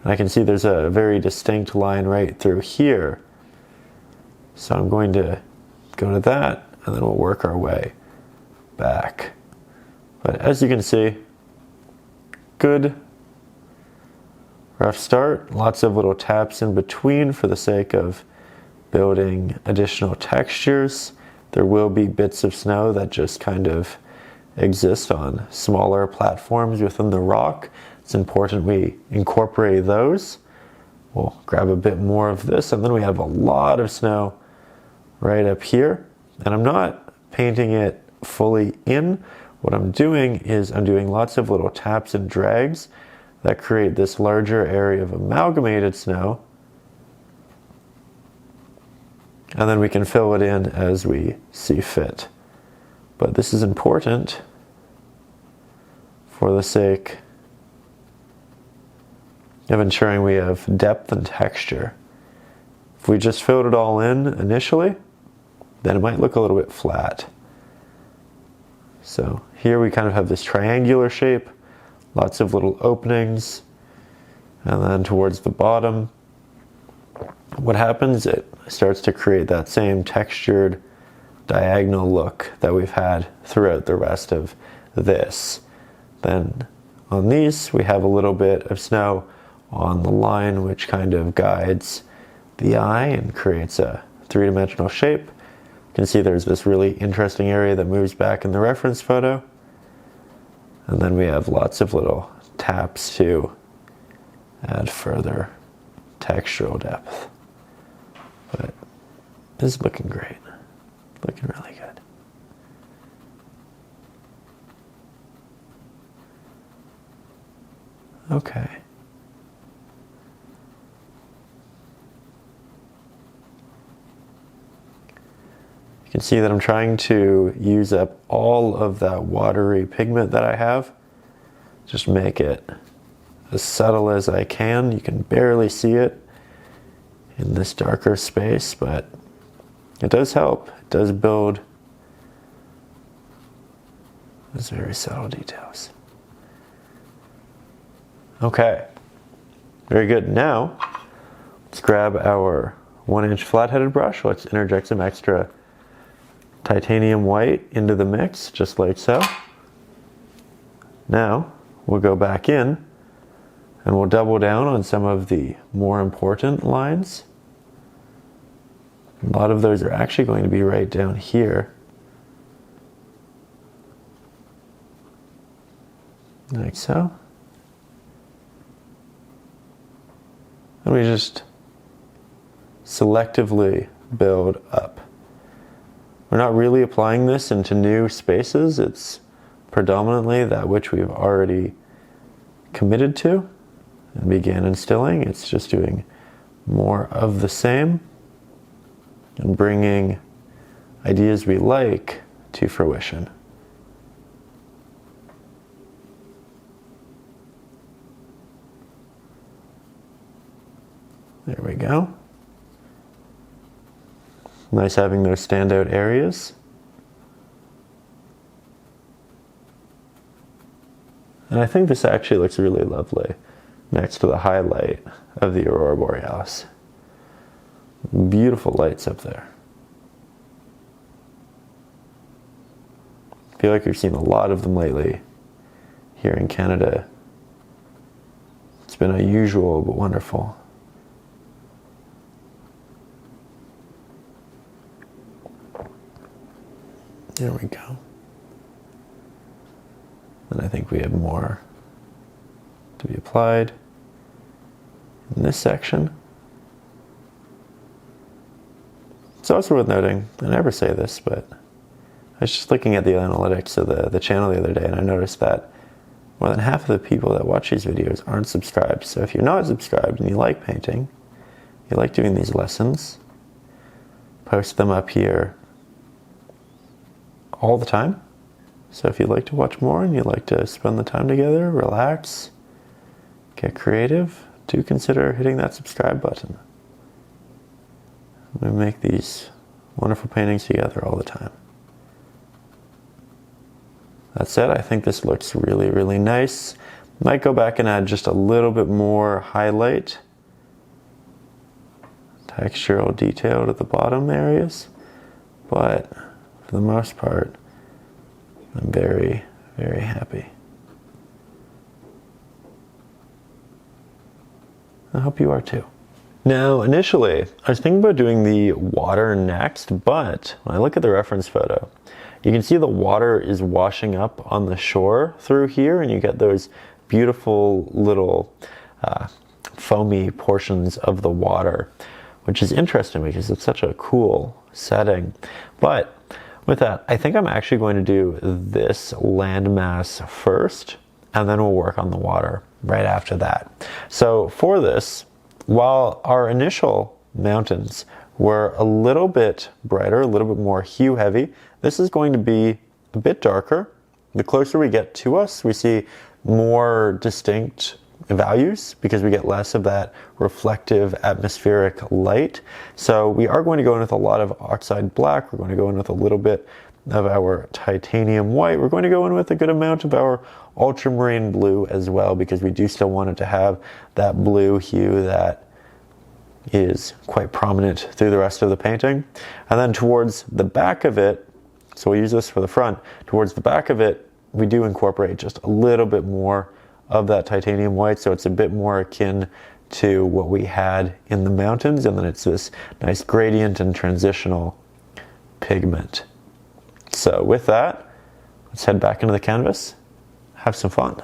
And I can see there's a very distinct line right through here. So I'm going to go to that, and then we'll work our way back. But as you can see, good rough start. Lots of little taps in between for the sake of building additional textures. There will be bits of snow that just kind of exist on smaller platforms within the rock. It's important we incorporate those. We'll grab a bit more of this, and then we have a lot of snow right up here. And I'm not painting it fully in. What I'm doing is I'm doing lots of little taps and drags that create this larger area of amalgamated snow. And then we can fill it in as we see fit. But this is important for the sake of ensuring we have depth and texture. If we just filled it all in initially, then it might look a little bit flat. So here we kind of have this triangular shape, lots of little openings, and then towards the bottom, what happens, it starts to create that same textured diagonal look that we've had throughout the rest of this. Then on these, we have a little bit of snow on the line, which kind of guides the eye and creates a three-dimensional shape. You can see there's this really interesting area that moves back in the reference photo. And then we have lots of little taps to add further textural depth. But this is looking great. Looking really good. Okay. You can see that I'm trying to use up all of that watery pigment that I have. Just make it as subtle as I can. You can barely see it in this darker space, but it does help. It does build those very subtle details. Okay, very good. Now, let's grab our 1-inch flat-headed brush. Let's interject some extra titanium white into the mix, just like so. Now, we'll go back in and we'll double down on some of the more important lines. A lot of those are actually going to be right down here. Like so. And we just selectively build up. We're not really applying this into new spaces. It's predominantly that which we've already committed to and began instilling. It's just doing more of the same and bringing ideas we like to fruition. There we go. Nice having those standout areas. And I think this actually looks really lovely next to the highlight of the Aurora Borealis. Beautiful lights up there. I feel like we've seen a lot of them lately here in Canada. It's been unusual but wonderful. There we go. And I think we have more to be applied in this section. It's also worth noting, I never say this, but I was just looking at the analytics of the channel the other day, and I noticed that more than half of the people that watch these videos aren't subscribed. So if you're not subscribed and you like painting, you like doing these lessons, post them up here all the time. So if you'd like to watch more and you'd like to spend the time together, relax, get creative, do consider hitting that subscribe button. We make these wonderful paintings together all the time. That said, I think this looks really, really nice. Might go back and add just a little bit more highlight, textural detail to the bottom areas, but for the most part, I'm very, very happy. I hope you are too. Now, initially, I was thinking about doing the water next, but when I look at the reference photo, you can see the water is washing up on the shore through here, and you get those beautiful little foamy portions of the water, which is interesting because it's such a cool setting. But with that, I think I'm actually going to do this landmass first, and then we'll work on the water right after that. So for this, while our initial mountains were a little bit brighter, a little bit more hue heavy, this is going to be a bit darker. The closer we get to us, we see more distinct values because we get less of that reflective atmospheric light. So we are going to go in with a lot of Oxide Black. We're going to go in with a little bit of our titanium white. We're going to go in with a good amount of our Ultramarine Blue as well, because we do still want it to have that blue hue that is quite prominent through the rest of the painting. And then towards the back of it, so we'll use this for the front, towards the back of it, we do incorporate just a little bit more of that titanium white, so it's a bit more akin to what we had in the mountains, and then it's this nice gradient and transitional pigment. So with that, let's head back into the canvas, have some fun.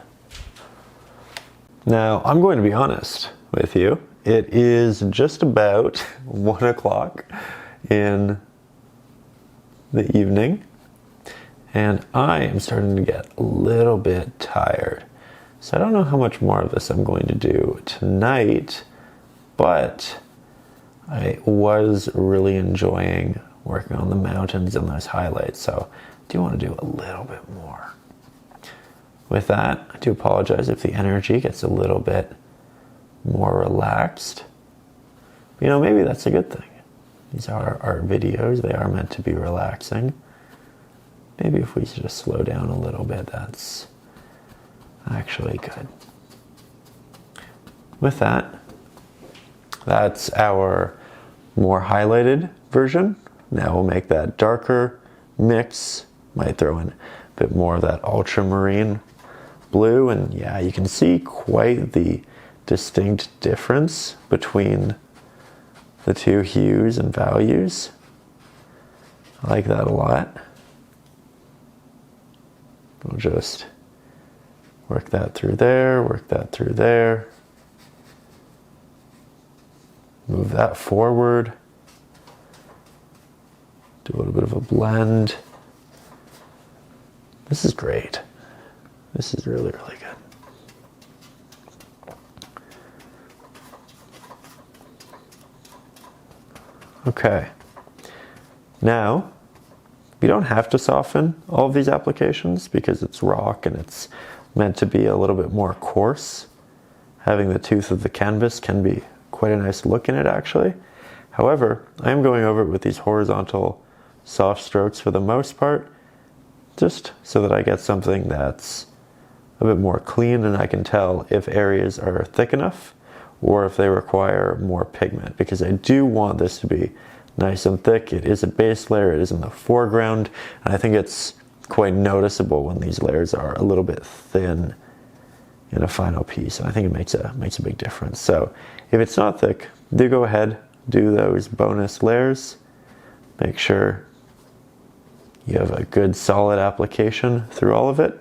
Now, I'm going to be honest with you. It is just about 1 o'clock in the evening, and I am starting to get a little bit tired. So I don't know how much more of this I'm going to do tonight, but I was really enjoying working on the mountains and those highlights, so I do want to do a little bit more. With that, I do apologize if the energy gets a little bit more relaxed. You know, maybe that's a good thing. These are our videos, they are meant to be relaxing. Maybe if we just slow down a little bit, that's actually good. With that, that's our more highlighted version. Now we'll make that darker mix, might throw in a bit more of that ultramarine blue, and yeah, you can see quite the distinct difference between the two hues and values. I like that a lot. We'll just work that through there, work that through there. Move that forward. Do a little bit of a blend. This is great. This is really, really good. Okay. Now, we don't have to soften all of these applications because it's rock and it's meant to be a little bit more coarse. Having the tooth of the canvas can be quite a nice look in it, actually. However, I am going over it with these horizontal soft strokes for the most part, just so that I get something that's a bit more clean and I can tell if areas are thick enough or if they require more pigment, because I do want this to be nice and thick. It is a base layer, it is in the foreground, and I think it's quite noticeable when these layers are a little bit thin in a final piece, and I think it makes a big difference. So if it's not thick, do go ahead, do those bonus layers. Make sure you have a good solid application through all of it.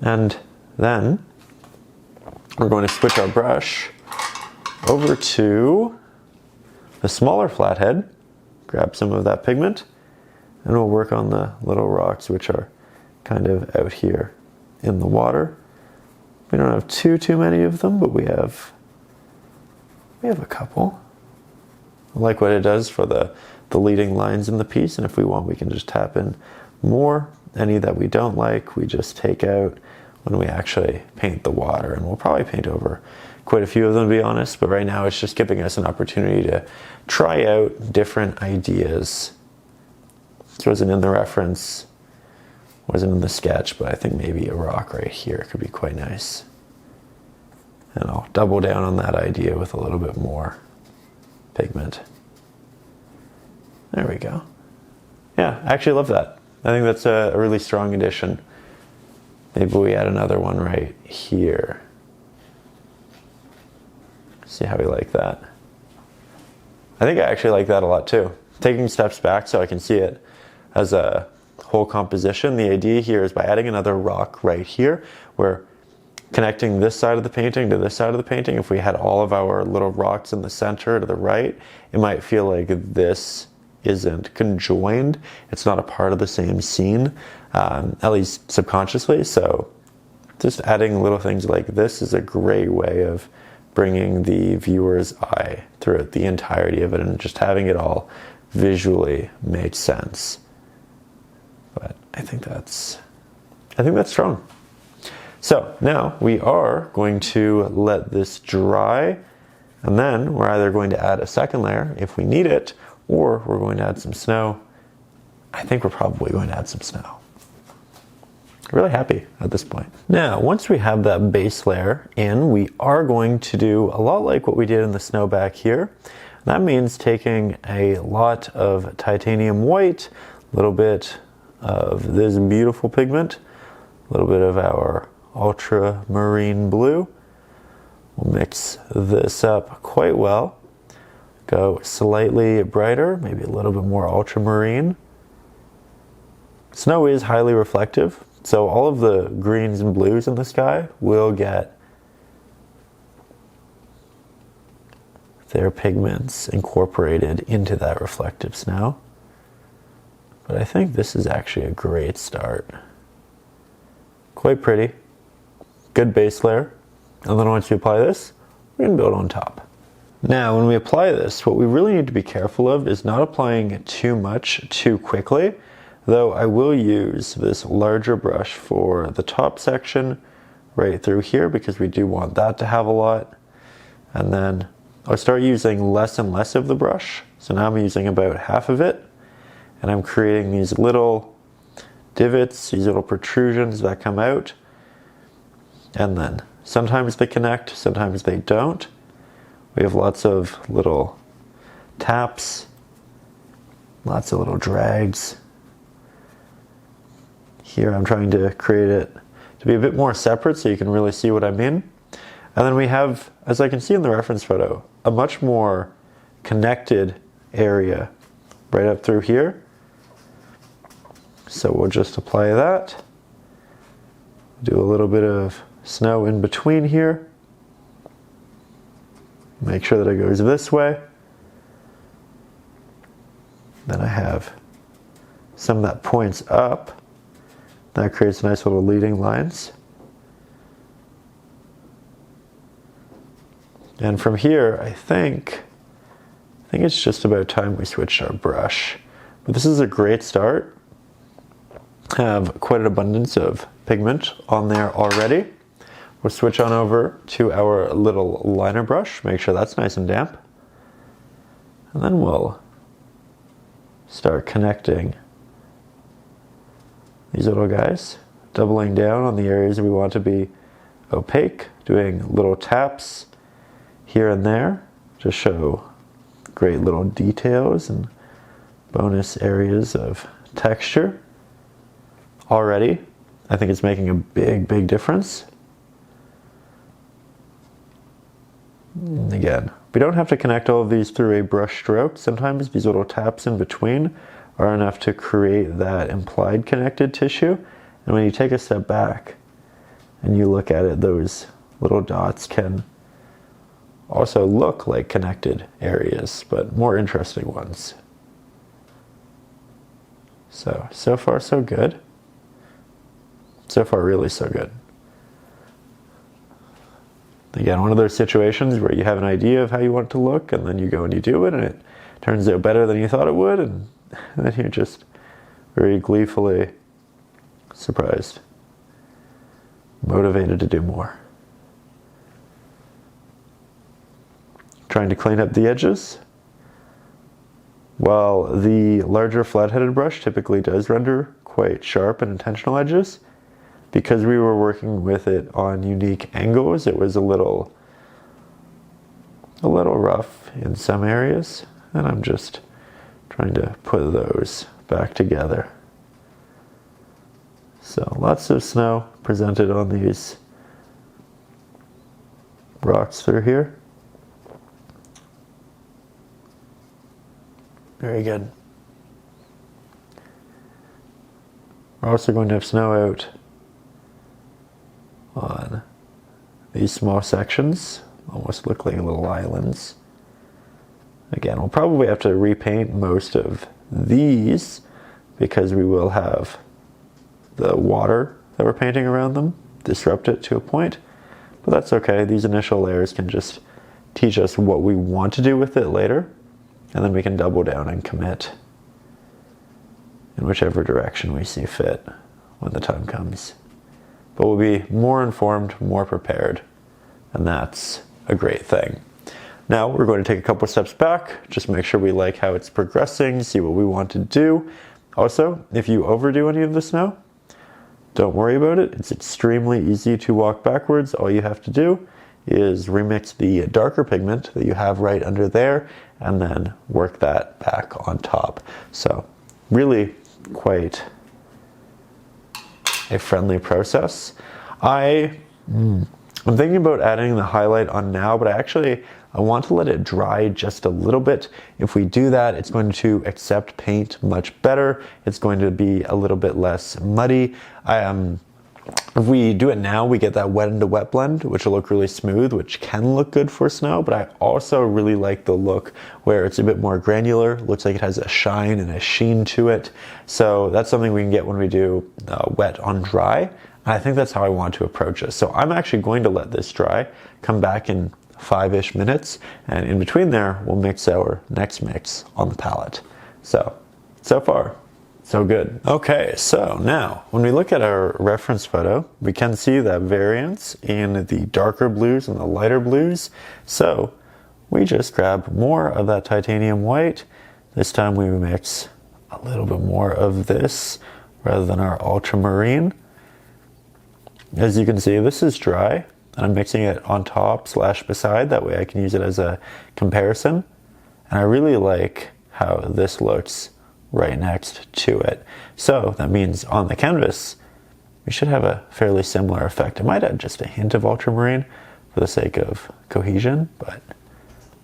And then we're going to switch our brush over to the smaller flathead, grab some of that pigment, and we'll work on the little rocks which are kind of out here in the water. We don't have too many of them, but we have a couple. I like what it does for the leading lines in the piece, and if we want, we can just tap in more. Any that we don't like, we just take out when we actually paint the water, and we'll probably paint over quite a few of them, to be honest, but right now it's just giving us an opportunity to try out different ideas. This wasn't in the reference, wasn't in the sketch, but I think maybe a rock right here could be quite nice. And I'll double down on that idea with a little bit more pigment. There we go. Yeah, I actually love that. I think that's a really strong addition. Maybe we add another one right here. See how we like that. I think I actually like that a lot too. Taking steps back so I can see it as a whole composition. The idea here is by adding another rock right here, we're connecting this side of the painting to this side of the painting. If we had all of our little rocks in the center to the right, it might feel like this isn't conjoined. It's not a part of the same scene, at least subconsciously. So just adding little things like this is a great way of bringing the viewer's eye throughout the entirety of it, and just having it all visually make sense. But I think that's strong. So now we are going to let this dry, and then we're either going to add a second layer if we need it, or we're going to add some snow. I think we're probably going to add some snow. Really happy at this point. Now, once we have that base layer in, we are going to do a lot like what we did in the snow back here. That means taking a lot of titanium white, a little bit of this beautiful pigment, a little bit of our ultramarine blue. We'll mix this up quite well. Go slightly brighter, maybe a little bit more ultramarine. Snow is highly reflective, so all of the greens and blues in the sky will get their pigments incorporated into that reflective snow. But I think this is actually a great start. Quite pretty, good base layer, and then once you apply this, we're going to build on top. Now, when we apply this, what we really need to be careful of is not applying too much too quickly, though I will use this larger brush for the top section right through here because we do want that to have a lot. And then I'll start using less and less of the brush. So now I'm using about half of it, and I'm creating these little divots, these little protrusions that come out, and then sometimes they connect, sometimes they don't. We have lots of little taps, lots of little drags. Here I'm trying to create it to be a bit more separate so you can really see what I mean. And then we have, as I can see in the reference photo, a much more connected area right up through here. So we'll just apply that. Do a little bit of snow in between here. Make sure that it goes this way. Then I have some that points up. That creates nice little leading lines. And from here, I think it's just about time we switched our brush. But this is a great start. I have quite an abundance of pigment on there already. We'll switch on over to our little liner brush, make sure that's nice and damp. And then we'll start connecting these little guys, doubling down on the areas we want to be opaque, doing little taps here and there to show great little details and bonus areas of texture. Already, I think it's making a big difference. And again, we don't have to connect all of these through a brush stroke. Sometimes these little taps in between are enough to create that implied connected tissue. And when you take a step back and you look at it, those little dots can also look like connected areas, but more interesting ones. So far so good. So far really so good. Again, one of those situations where you have an idea of how you want it to look, and then you go and you do it, and it turns out better than you thought it would, and then you're just very gleefully surprised, motivated to do more. trying to clean up the edges. While the larger flat-headed brush typically does render quite sharp and intentional edges, because we were working with it on unique angles, it was a little rough in some areas, and I'm just trying to put those back together. So lots of snow presented on these rocks through here. Very good. We're also going to have snow out on these small sections, almost look like little islands. Again, we'll probably have to repaint most of these because we will have the water that we're painting around them disrupt it to a point, but that's okay. These initial layers can just teach us what we want to do with it later, and then we can double down and commit in whichever direction we see fit when the time comes. But we'll be more informed, more prepared, and that's a great thing. Now we're going to take a couple steps back, just make sure we like how it's progressing, see what we want to do. Also, if you overdo any of the snow, don't worry about it. It's extremely easy to walk backwards. All you have to do is remix the darker pigment that you have right under there and then work that back on top. So really quite a friendly process. I'm thinking about adding the highlight on now, but I want to let it dry just a little bit. If we do that, it's going to accept paint much better. It's going to be a little bit less muddy. If we do it now, we get that wet into wet blend, which will look really smooth, which can look good for snow, but I also really like the look where it's a bit more granular, looks like it has a shine and a sheen to it. So that's something we can get when we do wet on dry. And I think that's how I want to approach this. So I'm actually going to let this dry, come back in 5-ish minutes, and in between there, we'll mix our next mix on the palette. So far, so good. Okay, so now when we look at our reference photo, we can see that variance in the darker blues and the lighter blues. So we just grab more of that titanium white. This time we mix a little bit more of this rather than our ultramarine. As you can see, this is dry, and I'm mixing it on top / beside. That way I can use it as a comparison. And I really like how this looks right next to it. So that means on the canvas, we should have a fairly similar effect. I might add just a hint of ultramarine for the sake of cohesion, but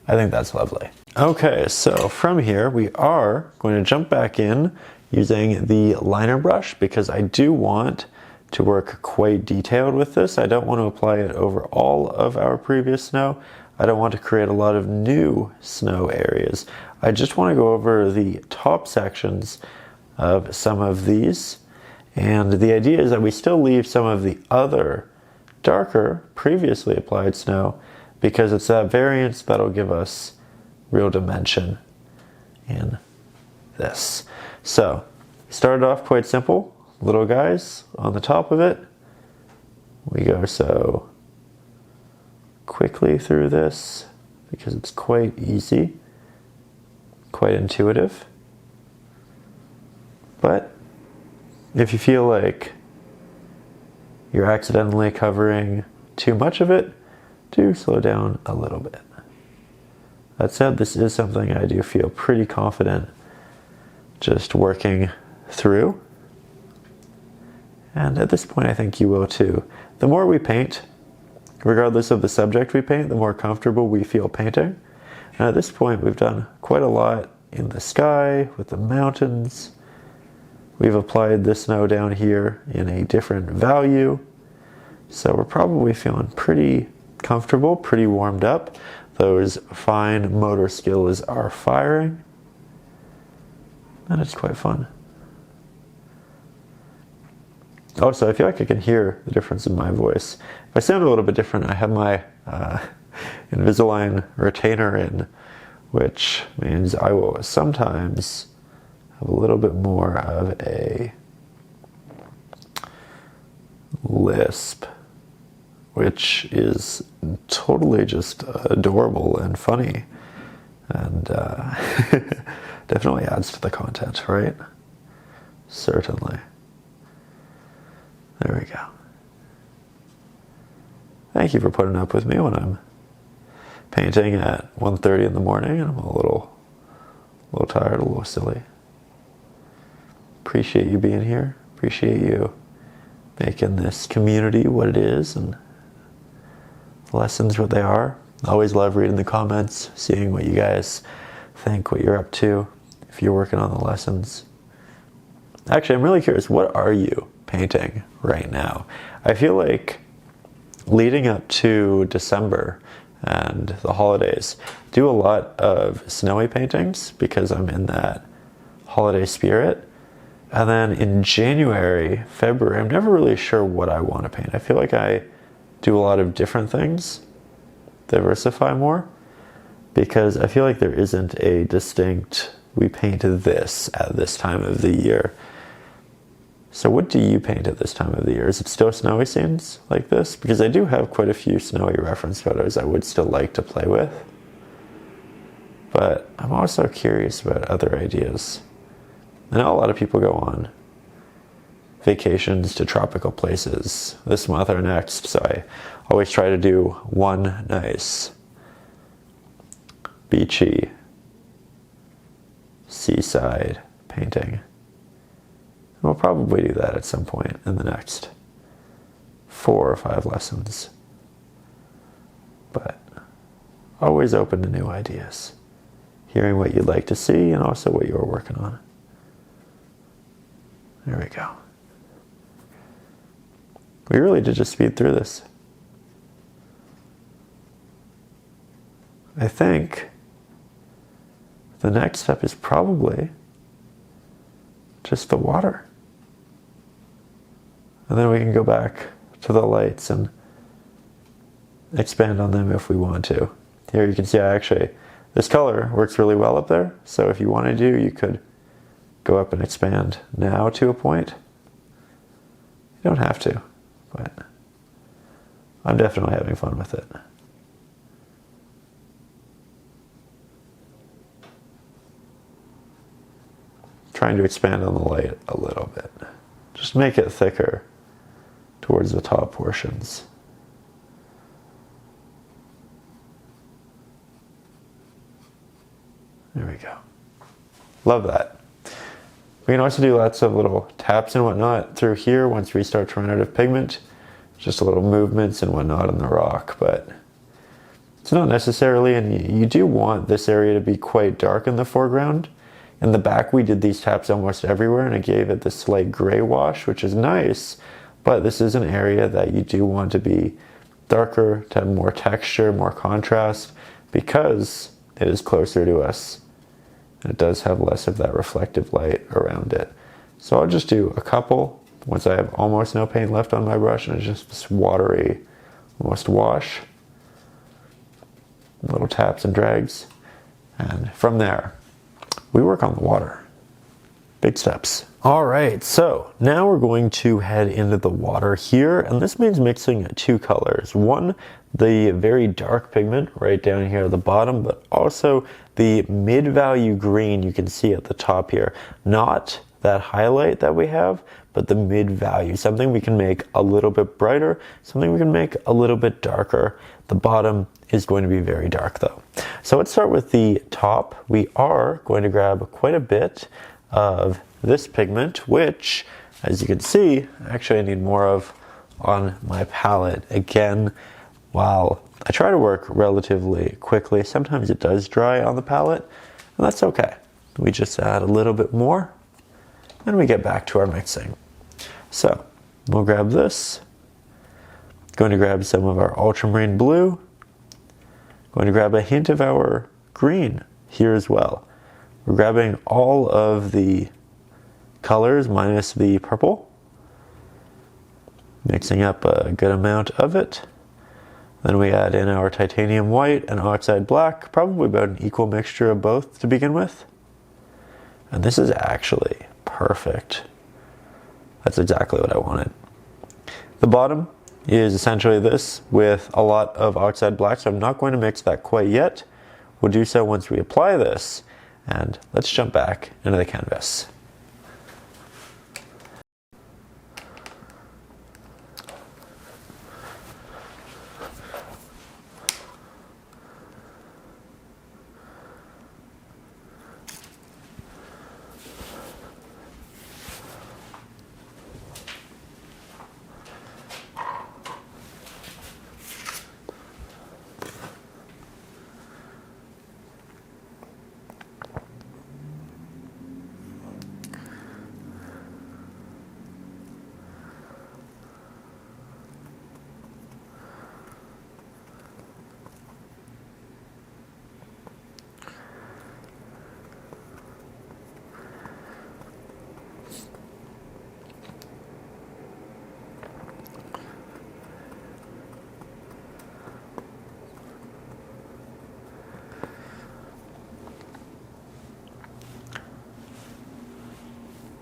I think that's lovely. Okay, so from here, we are going to jump back in using the liner brush because I do want to work quite detailed with this. I don't want to apply it over all of our previous snow. I don't want to create a lot of new snow areas. I just want to go over the top sections of some of these. And the idea is that we still leave some of the other darker, previously applied snow because it's that variance that'll give us real dimension in this. So, started off quite simple. Little guys on the top of it. We go so quickly through this because it's quite easy, quite intuitive. But if you feel like you're accidentally covering too much of it, do slow down a little bit. That said, this is something I do feel pretty confident just working through. And at this point, I think you will too. The more we paint, regardless of the subject we paint, the more comfortable we feel painting. And at this point, we've done quite a lot in the sky, with the mountains. We've applied the snow down here in a different value. So we're probably feeling pretty comfortable, pretty warmed up. Those fine motor skills are firing. And it's quite fun. Also, I feel like I can hear the difference in my voice. If I sound a little bit different, I have my Invisalign retainer in, which means I will sometimes have a little bit more of a lisp which is totally just adorable and funny, and definitely adds to the content, right? Certainly. There we go. Thank you for putting up with me when I'm painting at 1:30 in the morning and I'm a little tired, a little silly. Appreciate you being here. Appreciate you making this community what it is and lessons what they are. I always love reading the comments, seeing what you guys think, what you're up to, if you're working on the lessons. Actually, I'm really curious, what are you painting right now? I feel like leading up to December and the holidays, do a lot of snowy paintings because I'm in that holiday spirit. And then in January, February, I'm never really sure what I want to paint. I feel like I do a lot of different things, diversify more, because I feel like there isn't a distinct, we paint this at this time of the year. So what do you paint at this time of the year? Is it still snowy scenes like this? Because I do have quite a few snowy reference photos I would still like to play with. But I'm also curious about other ideas. I know a lot of people go on vacations to tropical places this month or next, so I always try to do one nice beachy seaside painting. And we'll probably do that at some point in the next 4 or 5 lessons. But always open to new ideas, hearing what you'd like to see and also what you're working on. There we go. We really did just speed through this. I think the next step is probably just the water. And then we can go back to the lights and expand on them if we want to. Here you can see this color works really well up there. So if you wanted to, you could go up and expand now to a point. You don't have to, but I'm definitely having fun with it. Trying to expand on the light a little bit. Just make it thicker towards the top portions. There we go. Love that. We can also do lots of little taps and whatnot through here once we start to run out of pigment. Just little movements and whatnot on the rock, but it's not necessarily, and you do want this area to be quite dark in the foreground. In the back we did these taps almost everywhere and it gave it this slight gray wash, which is nice, but this is an area that you do want to be darker, to have more texture, more contrast, because it is closer to us. And it does have less of that reflective light around it. So I'll just do a couple once I have almost no paint left on my brush and it's just this watery, almost wash. Little taps and drags. And from there, we work on the water. Big steps. All right, so now we're going to head into the water here, and this means mixing 2 colors. One, the very dark pigment right down here at the bottom, but also the mid-value green you can see at the top here. Not that highlight that we have, but the mid-value, something we can make a little bit brighter, something we can make a little bit darker. The bottom is going to be very dark though. So let's start with the top. We are going to grab quite a bit of this pigment, which, as you can see, actually I need more of on my palette. Again, while I try to work relatively quickly, sometimes it does dry on the palette, and that's okay. We just add a little bit more, and we get back to our mixing. So, we'll grab this. Going to grab some of our Ultramarine Blue. Going to grab a hint of our green here as well. We're grabbing all of the colors minus the purple. Mixing up a good amount of it. Then we add in our titanium white and oxide black, probably about an equal mixture of both to begin with. And this is actually perfect. That's exactly what I wanted. The bottom, is essentially this with a lot of Oxide Black, so I'm not going to mix that quite yet. We'll do so once we apply this, and let's jump back into the canvas.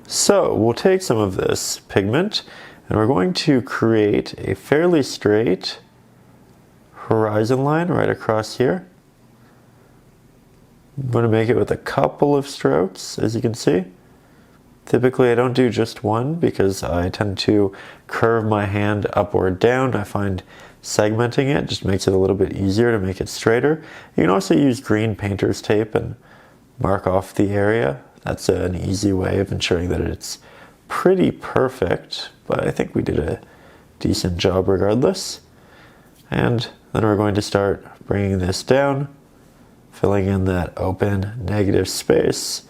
So we'll take some of this pigment and we're going to create a fairly straight horizon line right across here. I'm going to make it with a couple of strokes, as you can see. Typically I don't do just one because I tend to curve my hand up or down. I find segmenting it just makes it a little bit easier to make it straighter. You can also use green painter's tape and mark off the area. That's an easy way of ensuring that it's pretty perfect, but I think we did a decent job regardless. And then we're going to start bringing this down, filling in that open negative space.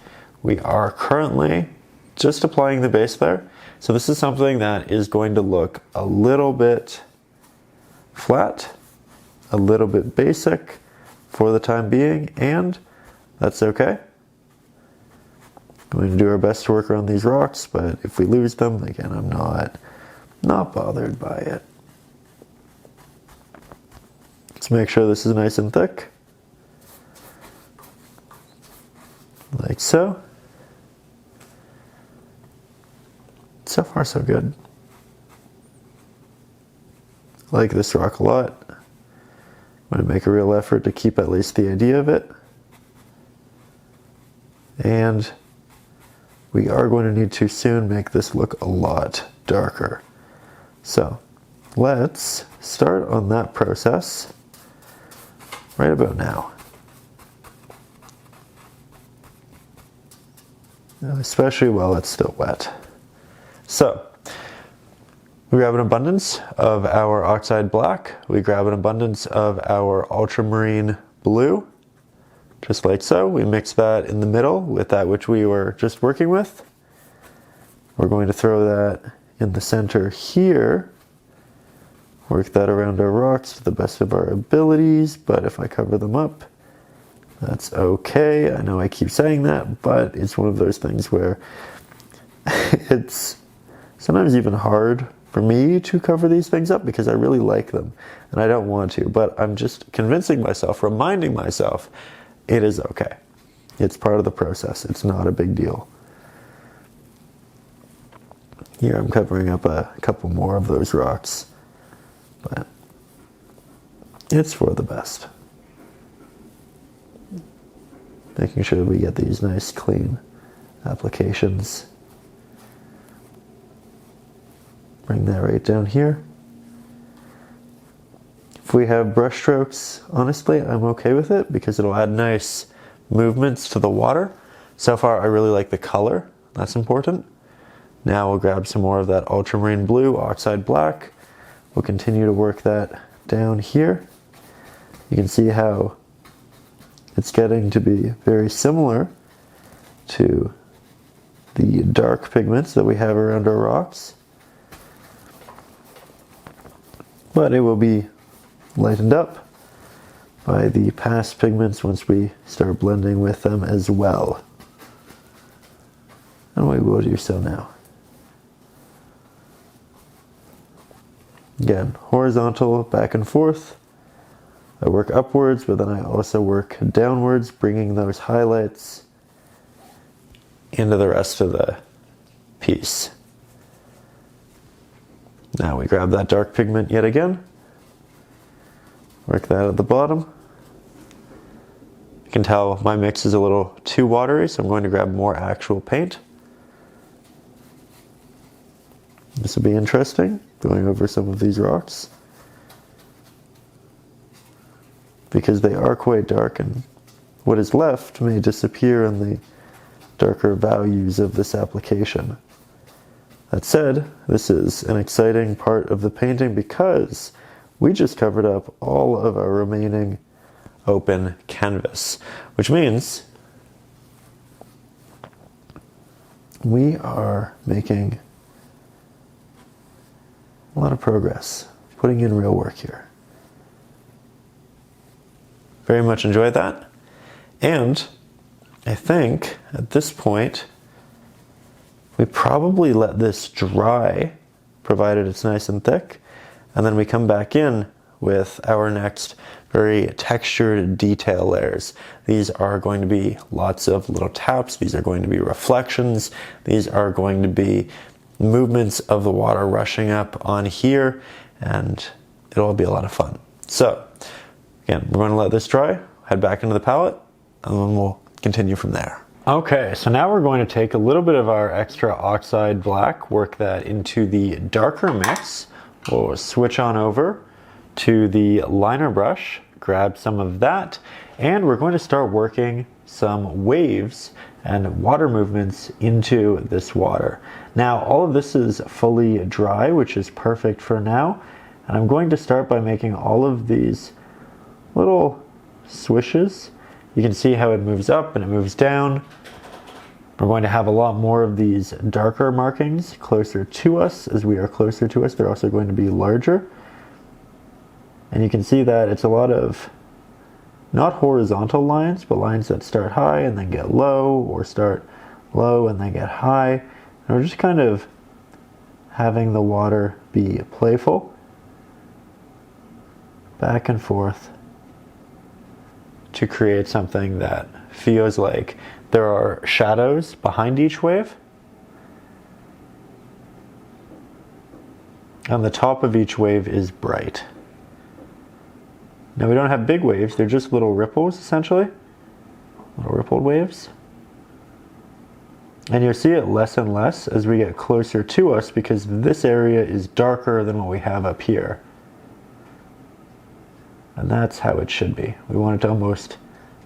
We are currently just applying the base there. So this is something that is going to look a little bit flat, a little bit basic for the time being, and that's okay. Going to do our best to work around these rocks, but if we lose them, again, I'm not bothered by it. Let's make sure this is nice and thick. Like so. So far, so good. I like this rock a lot. I'm going to make a real effort to keep at least the idea of it. And we are going to need to soon make this look a lot darker. So let's start on that process right about now. Especially while it's still wet. So we grab an abundance of our Oxide Black, we grab an abundance of our Ultramarine Blue, just like so. We mix that in the middle with that which we were just working with. We're going to throw that in the center here, work that around our rocks to the best of our abilities, but if I cover them up, that's okay. I know I keep saying that, but it's one of those things where it's sometimes even hard for me to cover these things up because I really like them and I don't want to, but I'm just convincing myself, reminding myself, it is okay. It's part of the process. It's not a big deal. Here I'm covering up a couple more of those rocks, but it's for the best. Making sure we get these nice clean applications. Bring that right down here. If we have brush strokes, honestly, I'm okay with it because it'll add nice movements to the water. So far, I really like the color. That's important. Now we'll grab some more of that Ultramarine Blue, Oxide Black. We'll continue to work that down here. You can see how it's getting to be very similar to the dark pigments that we have around our rocks. But it will be lightened up by the past pigments once we start blending with them as well. And we will do so now. Again, horizontal, back and forth. I work upwards, but then I also work downwards, bringing those highlights into the rest of the piece. Now we grab that dark pigment yet again. Work that at the bottom. You can tell my mix is a little too watery, so I'm going to grab more actual paint. This will be interesting, going over some of these rocks, because they are quite dark and what is left may disappear in the darker values of this application. That said, this is an exciting part of the painting because we just covered up all of our remaining open canvas, which means we are making a lot of progress, putting in real work here. Very much enjoyed that. And I think at this point, we probably let this dry, provided it's nice and thick, and then we come back in with our next very textured detail layers. These are going to be lots of little taps, these are going to be reflections, these are going to be movements of the water rushing up on here, and it'll all be a lot of fun. So, again, we're going to let this dry, head back into the palette, and then we'll continue from there. Okay, so now we're going to take a little bit of our extra Oxide Black, work that into the darker mix. We'll switch on over to the liner brush, grab some of that, and we're going to start working some waves and water movements into this water. Now, all of this is fully dry, which is perfect for now, and I'm going to start by making all of these little swishes. You can see how it moves up and it moves down. We're going to have a lot more of these darker markings closer to us. As we are closer to us, they're also going to be larger. And you can see that it's a lot of not horizontal lines, but lines that start high and then get low, or start low and then get high. And we're just kind of having the water be playful, back and forth, to create something that feels like there are shadows behind each wave. And the top of each wave is bright. Now we don't have big waves, they're just little ripples essentially. Little rippled waves. And you'll see it less and less as we get closer to us because this area is darker than what we have up here. And that's how it should be. We want it to almost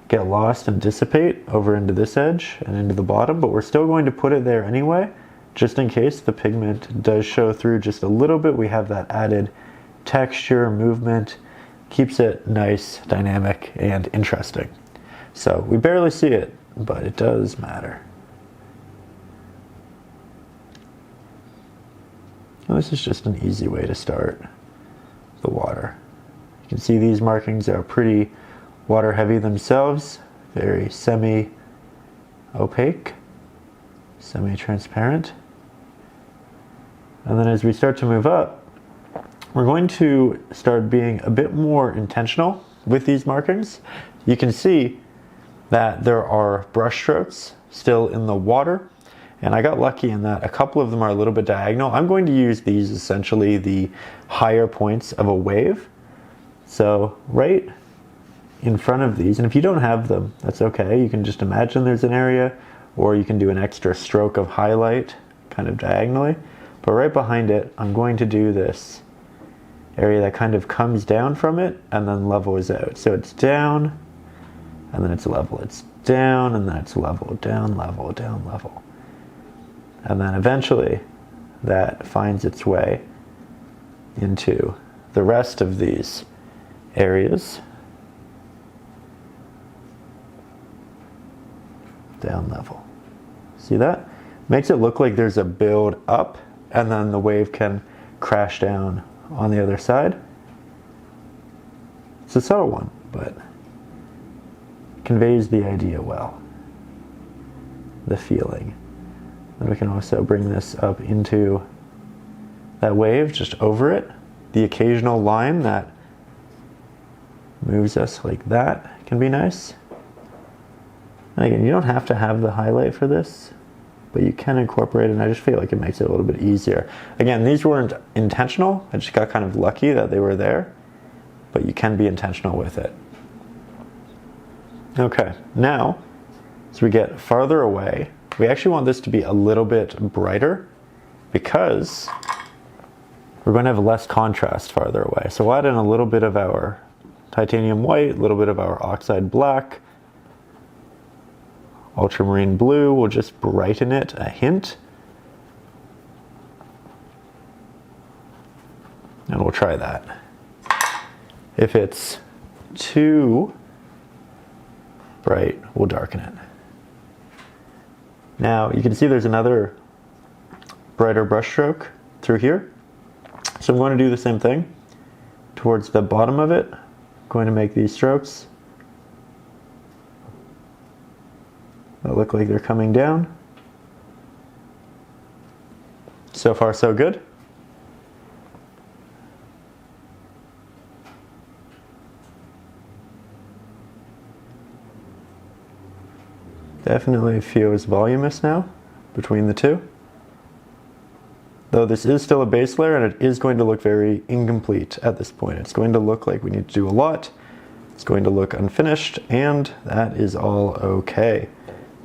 get lost and dissipate over into this edge and into the bottom, but we're still going to put it there anyway, just in case the pigment does show through just a little bit. We have that added texture, movement, keeps it nice, dynamic, and interesting. So we barely see it, but it does matter. And this is just an easy way to start the water. You can see these markings are pretty water heavy themselves, very semi-opaque, semi-transparent. And then as we start to move up, we're going to start being a bit more intentional with these markings. You can see that there are brush strokes still in the water, and I got lucky in that a couple of them are a little bit diagonal. I'm going to use these essentially the higher points of a wave. So right in front of these, and if you don't have them, that's okay. You can just imagine there's an area, or you can do an extra stroke of highlight kind of diagonally. But right behind it, I'm going to do this area that kind of comes down from it and then levels out. So it's down, and then it's level. It's down, and then it's level, down, level, down, level. And then eventually that finds its way into the rest of these areas. Down level. See that? Makes it look like there's a build up, and then the wave can crash down on the other side. It's a subtle one, but conveys the idea well. The feeling. And we can also bring this up into that wave, just over it. The occasional line that moves us like that can be nice. And again, you don't have to have the highlight for this. but you can incorporate it, and I just feel like it makes it a little bit easier. Again, these weren't intentional. I just got kind of lucky that they were there, but you can be intentional with it. Okay, now, as we get farther away, we actually want this to be a little bit brighter because we're going to have less contrast farther away. So we'll add in a little bit of our titanium white, a little bit of our oxide black, ultramarine blue. We'll just brighten it a hint. And we'll try that. If it's too bright, we'll darken it. Now you can see there's another brighter brush stroke through here. So I'm going to do the same thing towards the bottom of it. I'm going to make these strokes that look like they're coming down. So far, so good. Definitely feels voluminous now between the two. Though this is still a base layer and it is going to look very incomplete at this point. It's going to look like we need to do a lot. It's going to look unfinished, and that is all okay.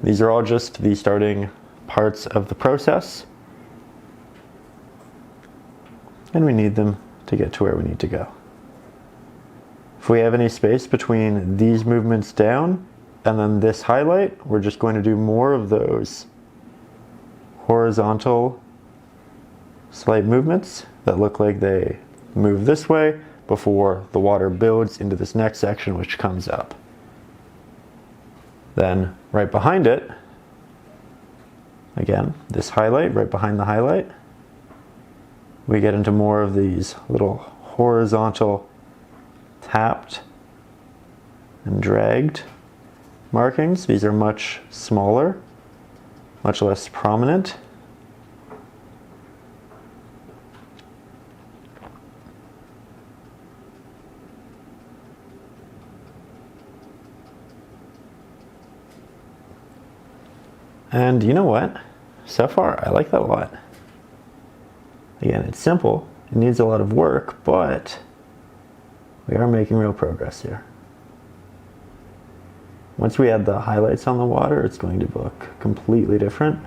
These are all just the starting parts of the process. And we need them to get to where we need to go. If we have any space between these movements down and then this highlight, we're just going to do more of those horizontal slight movements that look like they move this way before the water builds into this next section, which comes up. Then right behind it, again, this highlight, right behind the highlight, we get into more of these little horizontal tapped and dragged markings. These are much smaller, much less prominent. And you know what? So far, I like that a lot. Again, it's simple. It needs a lot of work, but we are making real progress here. Once we add the highlights on the water, it's going to look completely different.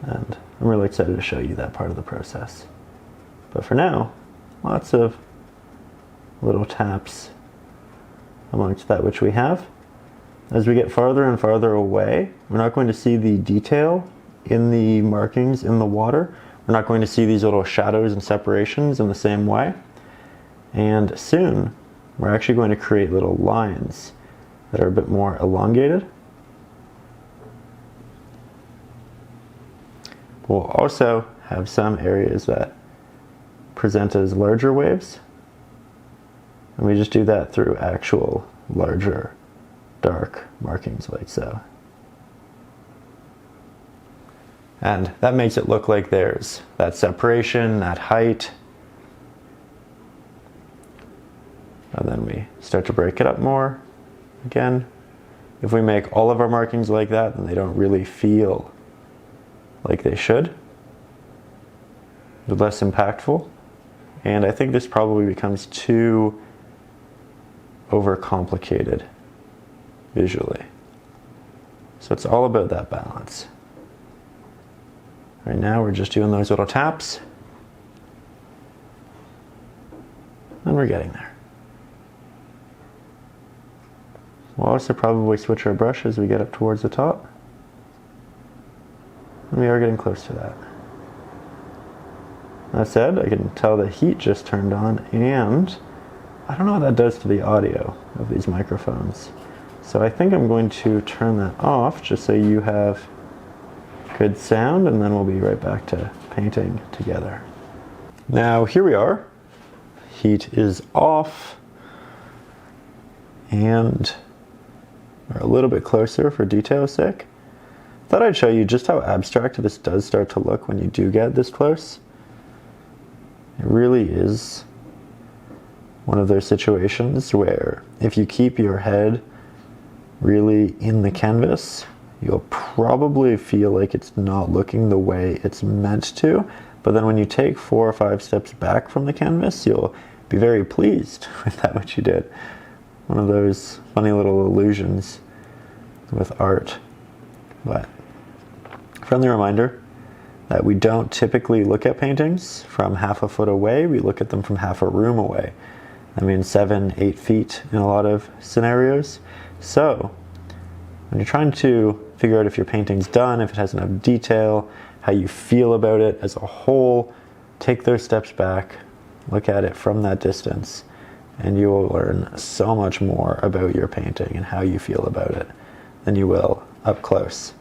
And I'm really excited to show you that part of the process. But for now, lots of little taps amongst that which we have. As we get farther and farther away, we're not going to see the detail in the markings in the water. We're not going to see these little shadows and separations in the same way. And soon, we're actually going to create little lines that are a bit more elongated. We'll also have some areas that present as larger waves. And we just do that through actual larger dark markings like so. And that makes it look like there's that separation, that height. And then we start to break it up more. Again, if we make all of our markings like that, then they don't really feel like they should. They're less impactful. And I think this probably becomes too overcomplicated visually. So it's all about that balance. Right now we're just doing those little taps. And we're getting there. We'll also probably switch our brush as we get up towards the top. And we are getting close to that. That said, I can tell the heat just turned on, and I don't know what that does to the audio of these microphones. So I think I'm going to turn that off just so you have good sound, and then we'll be right back to painting together. Now here we are. Heat is off, and we're a little bit closer for detail's sake. Thought I'd show you just how abstract this does start to look when you do get this close. It really is one of those situations where if you keep your head really in the canvas you'll probably feel like it's not looking the way it's meant to. But then when you take 4 or 5 steps back from the canvas, you'll be very pleased with that what you did. One of those funny little illusions with art. But friendly reminder that we don't typically look at paintings from half a foot away. We look at them from half a room away. That means 7, 8 feet in a lot of scenarios. So when you're trying to figure out if your painting's done, if it has enough detail, how you feel about it as a whole, take those steps back, look at it from that distance, and you will learn so much more about your painting and how you feel about it than you will up close.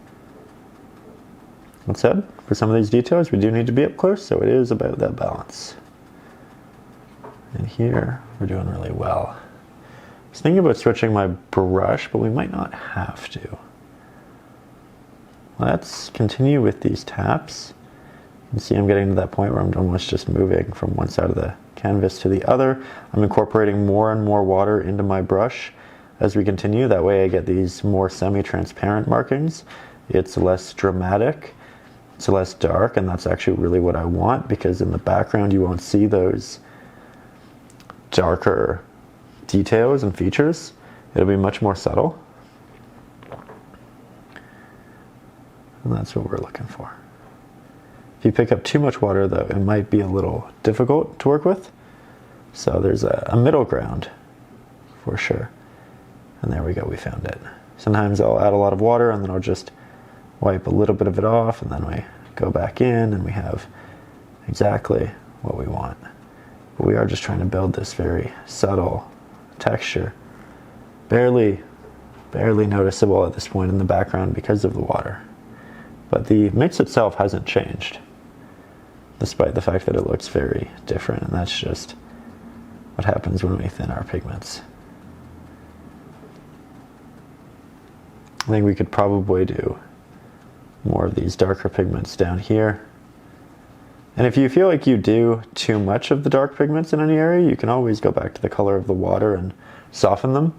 That said, for some of these details, we do need to be up close, so it is about that balance. And here, we're doing really well. I was thinking about switching my brush, but we might not have to. Let's continue with these taps. You can see I'm getting to that point where I'm almost just moving from one side of the canvas to the other. I'm incorporating more and more water into my brush as we continue. That way I get these more semi-transparent markings. It's less dramatic, it's less dark, and that's actually really what I want, because in the background you won't see those darker details and features. It'll be much more subtle. And that's what we're looking for. If you pick up too much water though, it might be a little difficult to work with. So there's a middle ground for sure. And there we go, we found it. Sometimes I'll add a lot of water and then I'll just wipe a little bit of it off, and then we go back in and we have exactly what we want. But we are just trying to build this very subtle texture. Barely noticeable at this point in the background because of the water. But the mix itself hasn't changed, despite the fact that it looks very different, and that's just what happens when we thin our pigments. I think we could probably do more of these darker pigments down here. And if you feel like you do too much of the dark pigments in any area, you can always go back to the color of the water and soften them.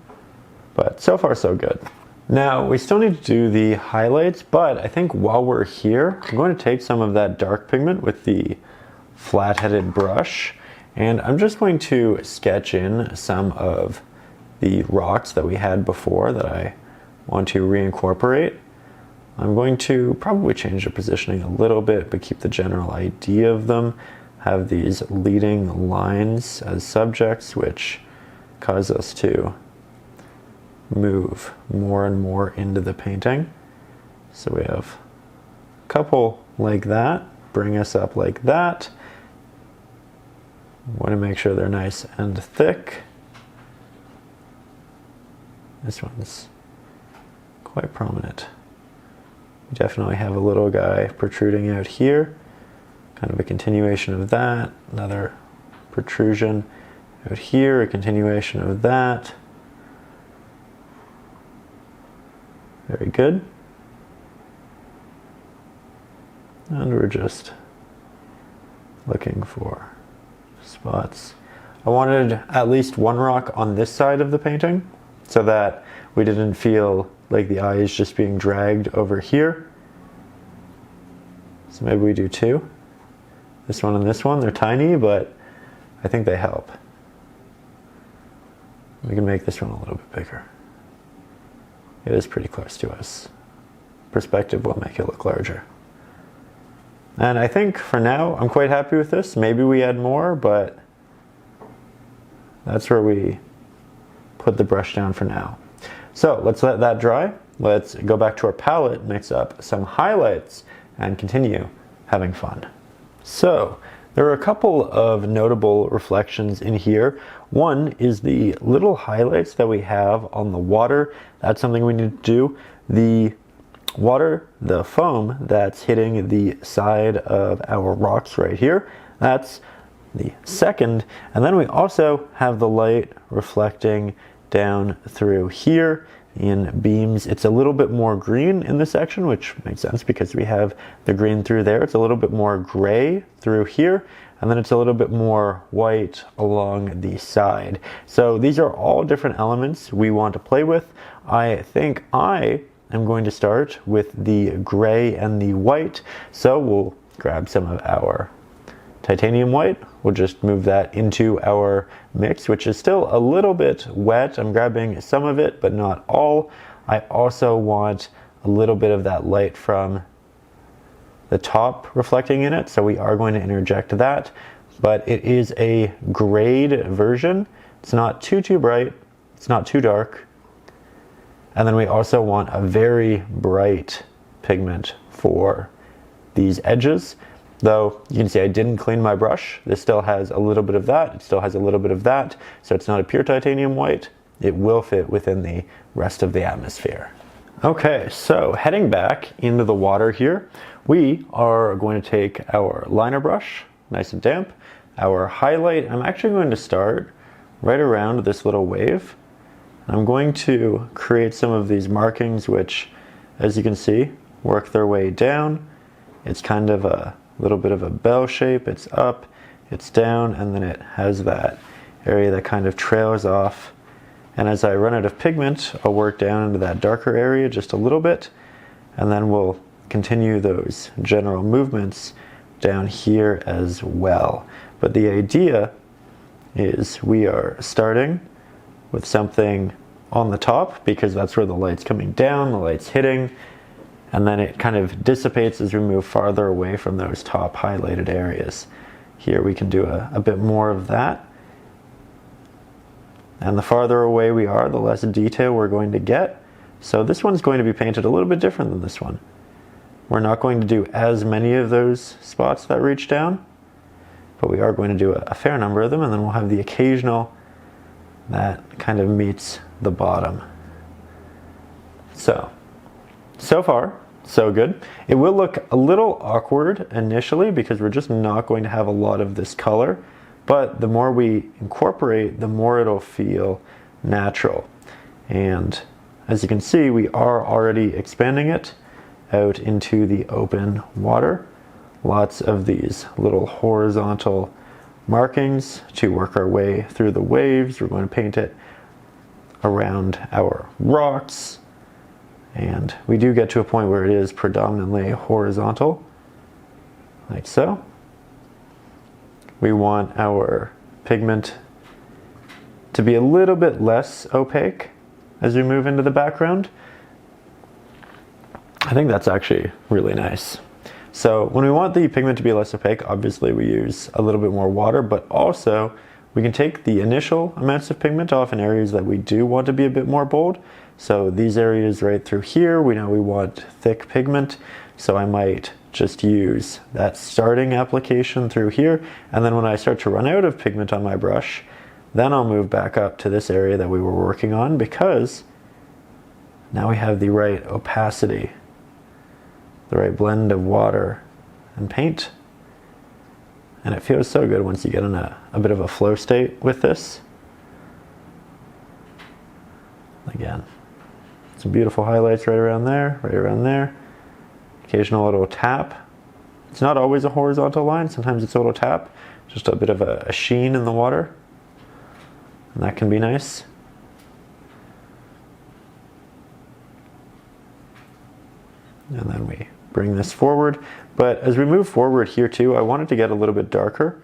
But so far so good. Now, we still need to do the highlights, but I think while we're here, I'm going to take some of that dark pigment with the flat-headed brush, and I'm just going to sketch in some of the rocks that we had before that I want to reincorporate. I'm going to probably change the positioning a little bit, but keep the general idea of them. Have these leading lines as subjects, which cause us to move more and more into the painting. So we have a couple like that, bring us up like that. Want to make sure they're nice and thick. This one's quite prominent. We definitely have a little guy protruding out here, kind of a continuation of that, another protrusion out here, a continuation of that. Very good. And we're just looking for spots. I wanted at least one rock on this side of the painting so that we didn't feel like the eye is just being dragged over here. So maybe we do 2. This one and this one, they're tiny, but I think they help. We can make this one a little bit bigger. It is pretty close to us. Perspective will make it look larger. And I think for now, I'm quite happy with this. Maybe we add more, but that's where we put the brush down for now. So let's let that dry. Let's go back to our palette, mix up some highlights, and continue having fun. So there are a couple of notable reflections in here. One is the little highlights that we have on the water. That's something we need to do. The water, the foam that's hitting the side of our rocks right here, that's the second. And then we also have the light reflecting down through here in beams. It's a little bit more green in this section, which makes sense because we have the green through there. It's a little bit more gray through here, and then it's a little bit more white along the side. So these are all different elements we want to play with. I think I I'm going to start with the gray and the white. So we'll grab some of our titanium white. We'll just move that into our mix, which is still a little bit wet. I'm grabbing some of it, but not all. I also want a little bit of that light from the top reflecting in it, so we are going to interject that. But it is a grayed version. It's not too bright, it's not too dark. And then we also want a very bright pigment for these edges. Though you can see I didn't clean my brush. This still has a little bit of that, it still has a little bit of that, so it's not a pure titanium white. It will fit within the rest of the atmosphere. Okay, so heading back into the water here, we are going to take our liner brush, nice and damp, our highlight. I'm actually going to start right around this little wave. I'm going to create some of these markings which, as you can see, work their way down. It's kind of a little bit of a bell shape. It's up, it's down, and then it has that area that kind of trails off. And as I run out of pigment, I'll work down into that darker area just a little bit, and then we'll continue those general movements down here as well. But the idea is we are starting with something on the top because that's where the light's coming down, the light's hitting, and then it kind of dissipates as we move farther away from those top highlighted areas. Here we can do a bit more of that. And the farther away we are, the less detail we're going to get. So this one's going to be painted a little bit different than this one. We're not going to do as many of those spots that reach down, but we are going to do a fair number of them, and then we'll have the occasional that kind of meets the bottom. So far, so good. It will look a little awkward initially because we're just not going to have a lot of this color, but the more we incorporate, the more it'll feel natural. And as you can see, we are already expanding it out into the open water. Lots of these little horizontal markings to work our way through the waves. We're going to paint it around our rocks, and we do get to a point where it is predominantly horizontal, like so. We want our pigment to be a little bit less opaque as we move into the background. I think that's actually really nice. So when we want the pigment to be less opaque, obviously we use a little bit more water, but also we can take the initial amounts of pigment off in areas that we do want to be a bit more bold. So these areas right through here, we know we want thick pigment, so I might just use that starting application through here, and then when I start to run out of pigment on my brush, then I'll move back up to this area that we were working on, because now we have the right opacity, the right blend of water and paint, and it feels so good once you get in a bit of a flow state with this. Again, some beautiful highlights right around there, occasional little tap. It's not always a horizontal line, sometimes it's a little tap, just a bit of a sheen in the water, and that can be nice. And then we bring this forward, but as we move forward here too, I want it to get a little bit darker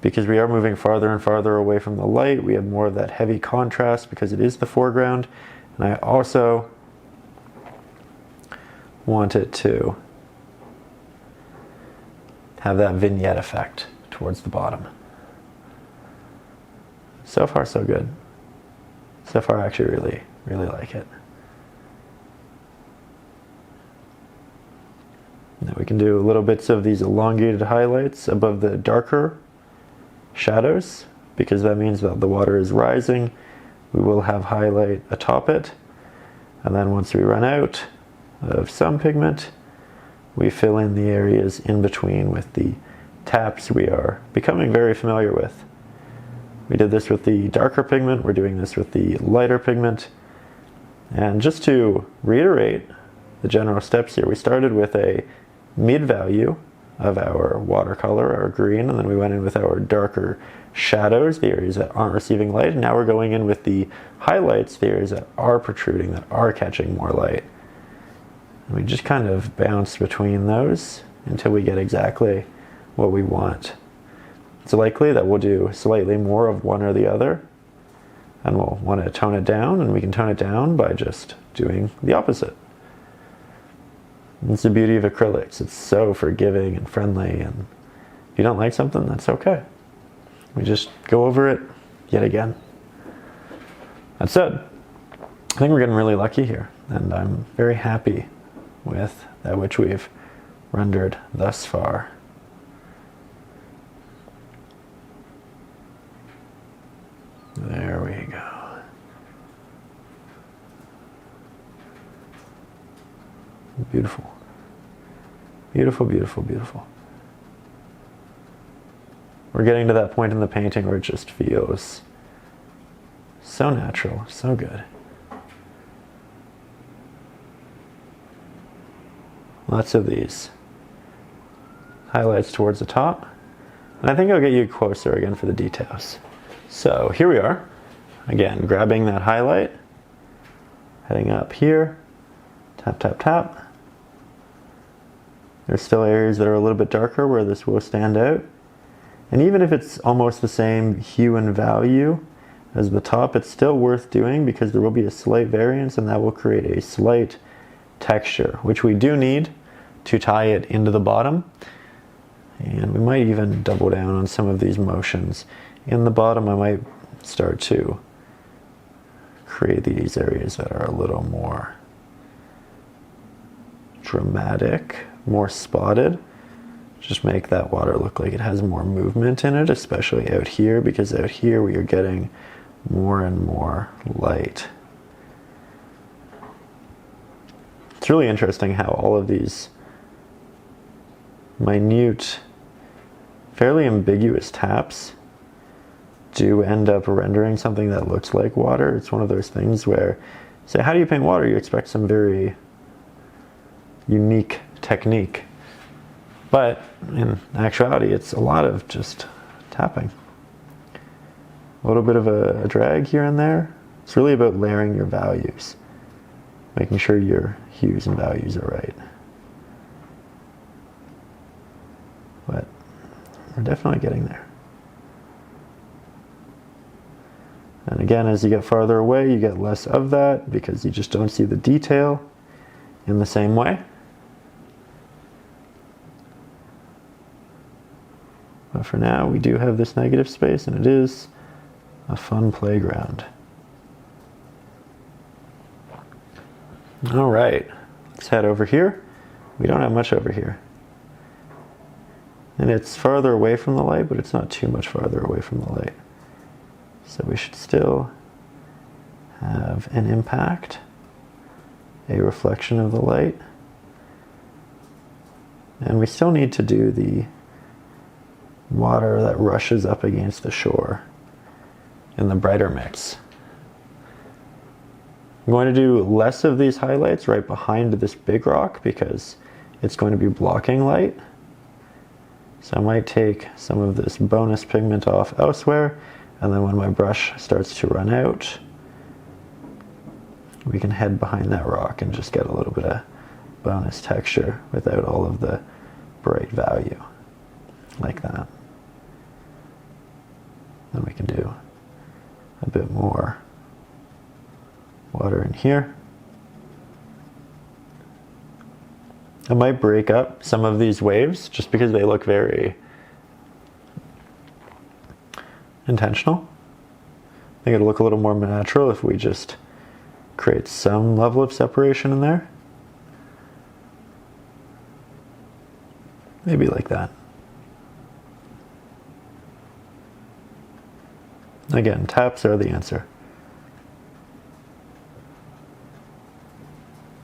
because we are moving farther and farther away from the light. We have more of that heavy contrast because it is the foreground, and I also want it to have that vignette effect towards the bottom. So far so good. So far I actually really like it. Now we can do little bits of these elongated highlights above the darker shadows, because that means that the water is rising. We will have highlight atop it, and then once we run out of some pigment, we fill in the areas in between with the taps we are becoming very familiar with. We did this with the darker pigment, we're doing this with the lighter pigment. And just to reiterate the general steps here, we started with a mid value of our watercolor, our green, and then we went in with our darker shadows, the areas that aren't receiving light, and now we're going in with the highlights, the areas that are protruding, that are catching more light. And we just kind of bounce between those until we get exactly what we want. It's likely that we'll do slightly more of one or the other, and we'll want to tone it down, and we can tone it down by just doing the opposite. It's the beauty of acrylics. It's so forgiving and friendly, and if you don't like something, that's okay. We just go over it yet again. That said, I think we're getting really lucky here, and I'm very happy with that which we've rendered thus far. There we go. Beautiful. Beautiful, beautiful, beautiful. We're getting to that point in the painting where it just feels so natural, so good. Lots of these highlights towards the top. And I think I'll get you closer again for the details. So here we are, again, grabbing that highlight, heading up here, tap, tap, tap. There's still areas that are a little bit darker where this will stand out. And even if it's almost the same hue and value as the top, it's still worth doing because there will be a slight variance, and that will create a slight texture, which we do need to tie it into the bottom. And we might even double down on some of these motions. In the bottom, I might start to create these areas that are a little more dramatic, more spotted. Just make that water look like it has more movement in it, especially out here, because out here we are getting more and more light. It's really interesting how all of these minute, fairly ambiguous taps do end up rendering something that looks like water. It's one of those things where, say, how do you paint water? You expect some very unique technique. But in actuality, it's a lot of just tapping. A little bit of a drag here and there. It's really about layering your values, making sure your hues and values are right. But we're definitely getting there. And again, as you get farther away, you get less of that because you just don't see the detail in the same way. But for now, we do have this negative space, and it is a fun playground. All right, let's head over here. We don't have much over here. And it's farther away from the light, but it's not too much farther away from the light. So we should still have an impact, a reflection of the light. And we still need to do the water that rushes up against the shore in the brighter mix. I'm going to do less of these highlights right behind this big rock because it's going to be blocking light. So I might take some of this bonus pigment off elsewhere, and then when my brush starts to run out, we can head behind that rock and just get a little bit of bonus texture without all of the bright value, like that. Then we can do a bit more water in here. I might break up some of these waves just because they look very intentional. I think it'll look a little more natural if we just create some level of separation in there. Maybe like that. Again, taps are the answer.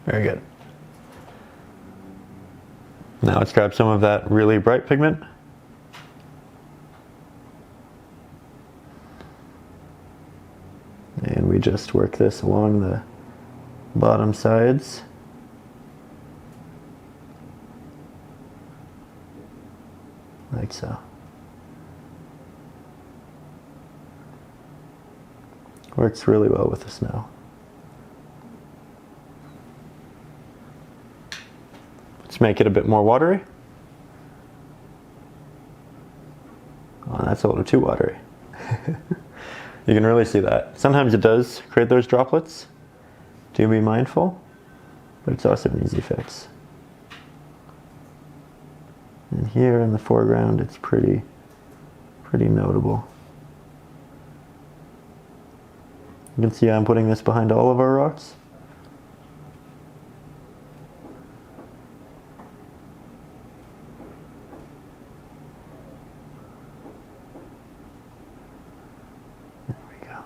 Very good. Now let's grab some of that really bright pigment. And we just work this along the bottom sides. like so. Works really well with the snow. Let's make it a bit more watery. Oh, that's a little too watery. You can really see that. Sometimes it does create those droplets. Do be mindful, but it's also an easy fix. And here in the foreground, it's pretty notable. You can see I'm putting this behind all of our rocks. There we go.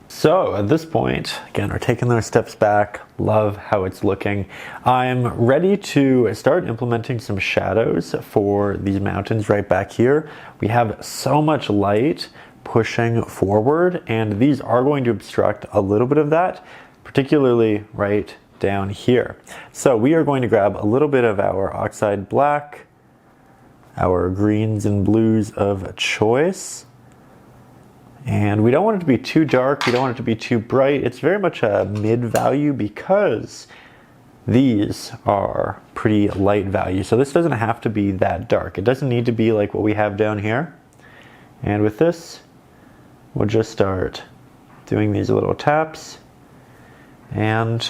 So at this point, again, we're taking those steps back. Love how it's looking. I'm ready to start implementing some shadows for these mountains right back here. We have so much light pushing forward, and these are going to obstruct a little bit of that, particularly right down here. So we are going to grab a little bit of our Oxide Black, our greens and blues of choice. And we don't want it to be too dark, we don't want it to be too bright. It's very much a mid value because these are pretty light value. So this doesn't have to be that dark. It doesn't need to be like what we have down here. And with this, we'll just start doing these little taps. And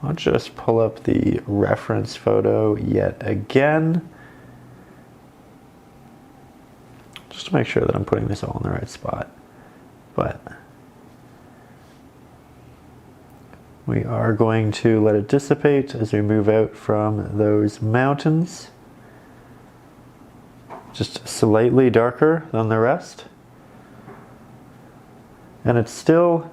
I'll just pull up the reference photo yet again, just to make sure that I'm putting this all in the right spot. But we are going to let it dissipate as we move out from those mountains. Just slightly darker than the rest. And it's still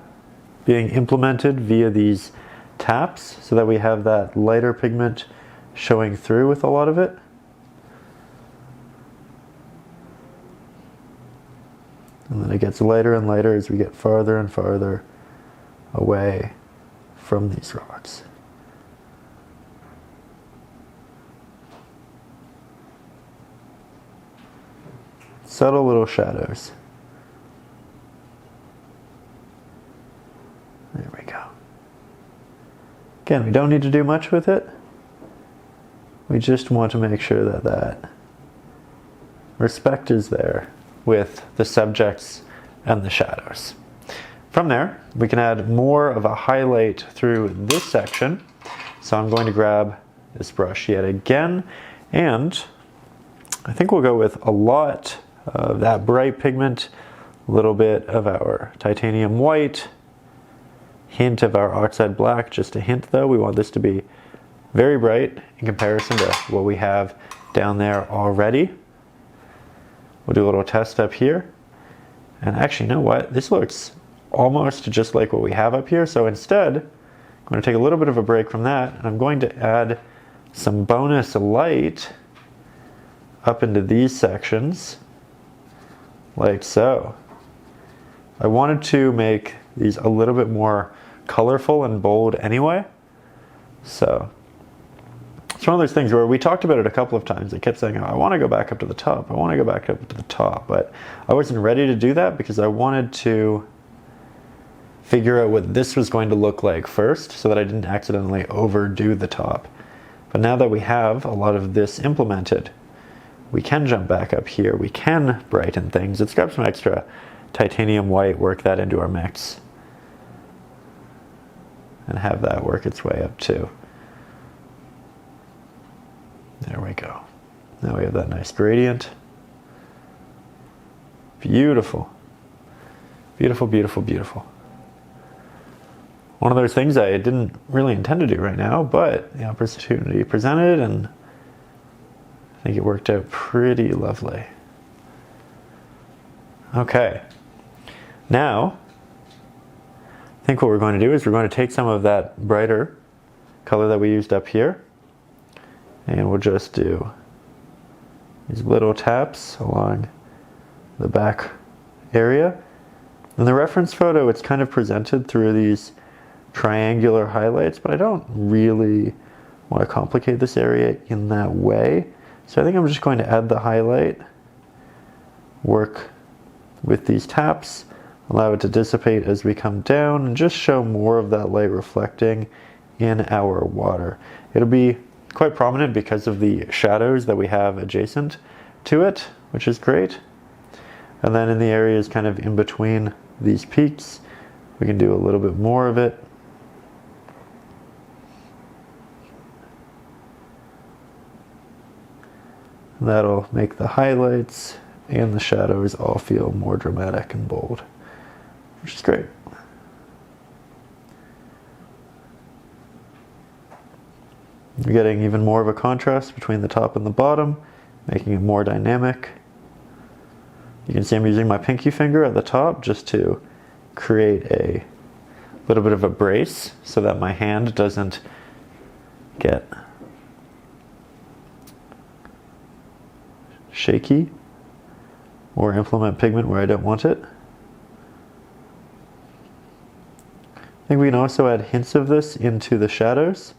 being implemented via these taps so that we have that lighter pigment showing through with a lot of it. And then it gets lighter and lighter as we get farther and farther away from these rocks. Subtle little shadows. There we go. Again, we don't need to do much with it. We just want to make sure that that respect is there with the subjects and the shadows. From there, we can add more of a highlight through this section. So I'm going to grab this brush yet again, and I think we'll go with a lot of that bright pigment, a little bit of our titanium white, hint of our Oxide Black, just a hint though. We want this to be very bright in comparison to what we have down there already. We'll do a little test up here. And actually, you know what? This looks almost just like what we have up here. So instead, I'm going to take a little bit of a break from that, and I'm going to add some bonus light up into these sections, like so. I wanted to make these a little bit more colorful and bold anyway. So it's one of those things where we talked about it a couple of times. I kept saying, oh, I want to go back up to the top. I want to go back up to the top. But I wasn't ready to do that because I wanted to figure out what this was going to look like first so that I didn't accidentally overdo the top. But now that we have a lot of this implemented, we can jump back up here. We can brighten things. Let's grab some extra titanium white, work that into our mix, and have that work its way up too. There we go. Now we have that nice gradient. Beautiful. Beautiful, beautiful, beautiful. One of those things I didn't really intend to do right now, but the opportunity presented, and I think it worked out pretty lovely. Okay. Now, I think what we're going to do is we're going to take some of that brighter color that we used up here, and we'll just do these little taps along the back area. In the reference photo, it's kind of presented through these triangular highlights, but I don't really want to complicate this area in that way. So I think I'm just going to add the highlight, work with these taps, allow it to dissipate as we come down, and just show more of that light reflecting in our water. It'll be quite prominent because of the shadows that we have adjacent to it, which is great. And then in the areas kind of in between these peaks, we can do a little bit more of it. That'll make the highlights and the shadows all feel more dramatic and bold, which is great. You're getting even more of a contrast between the top and the bottom, making it more dynamic. You can see I'm using my pinky finger at the top just to create a little bit of a brace so that my hand doesn't get shaky or implement pigment where I don't want it. I think we can also add hints of this into the shadows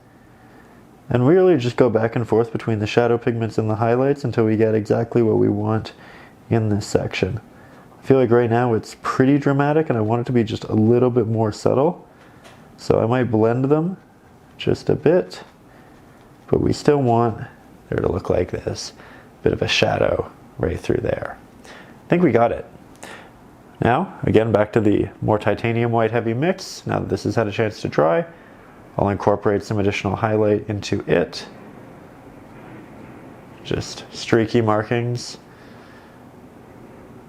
and really just go back and forth between the shadow pigments and the highlights until we get exactly what we want in this section. I feel like right now it's pretty dramatic and I want it to be just a little bit more subtle. So I might blend them just a bit, but we still want there to look like this. Bit of a shadow right through there. I think we got it. Now, again, back to the more titanium white heavy mix. Now that this has had a chance to dry, I'll incorporate some additional highlight into it. Just streaky markings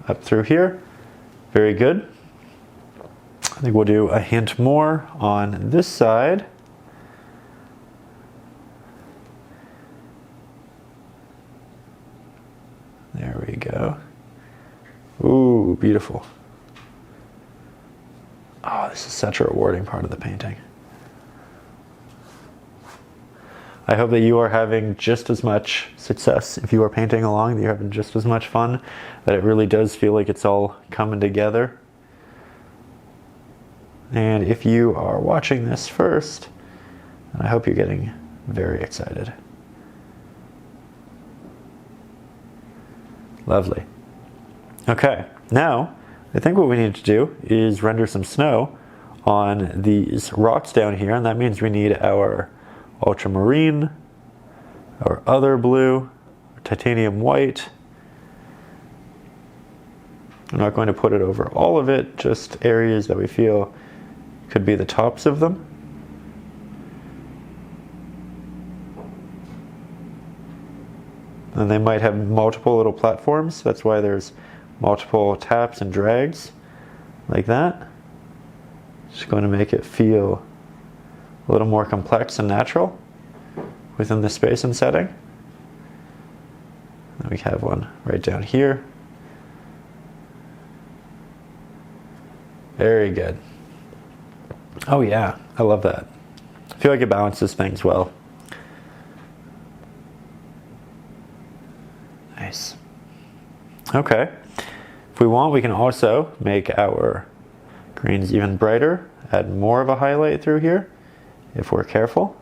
up through here. Very good. I think we'll do a hint more on this side. There we go. Ooh, beautiful. Oh, this is such a rewarding part of the painting. I hope that you are having just as much success if you are painting along, that you're having just as much fun, that it really does feel like it's all coming together. And if you are watching this first, I hope you're getting very excited. Lovely. Okay, now I think what we need to do is render some snow on these rocks down here, and that means we need our ultramarine, our other blue, titanium white. I'm not going to put it over all of it, just areas that we feel could be the tops of them. And they might have multiple little platforms. That's why there's multiple taps and drags like that. Just going to make it feel a little more complex and natural within the space and setting. And we have one right down here. Very good. Oh yeah, I love that. I feel like it balances things well. Nice. Okay. If we want, we can also make our greens even brighter, add more of a highlight through here if we're careful.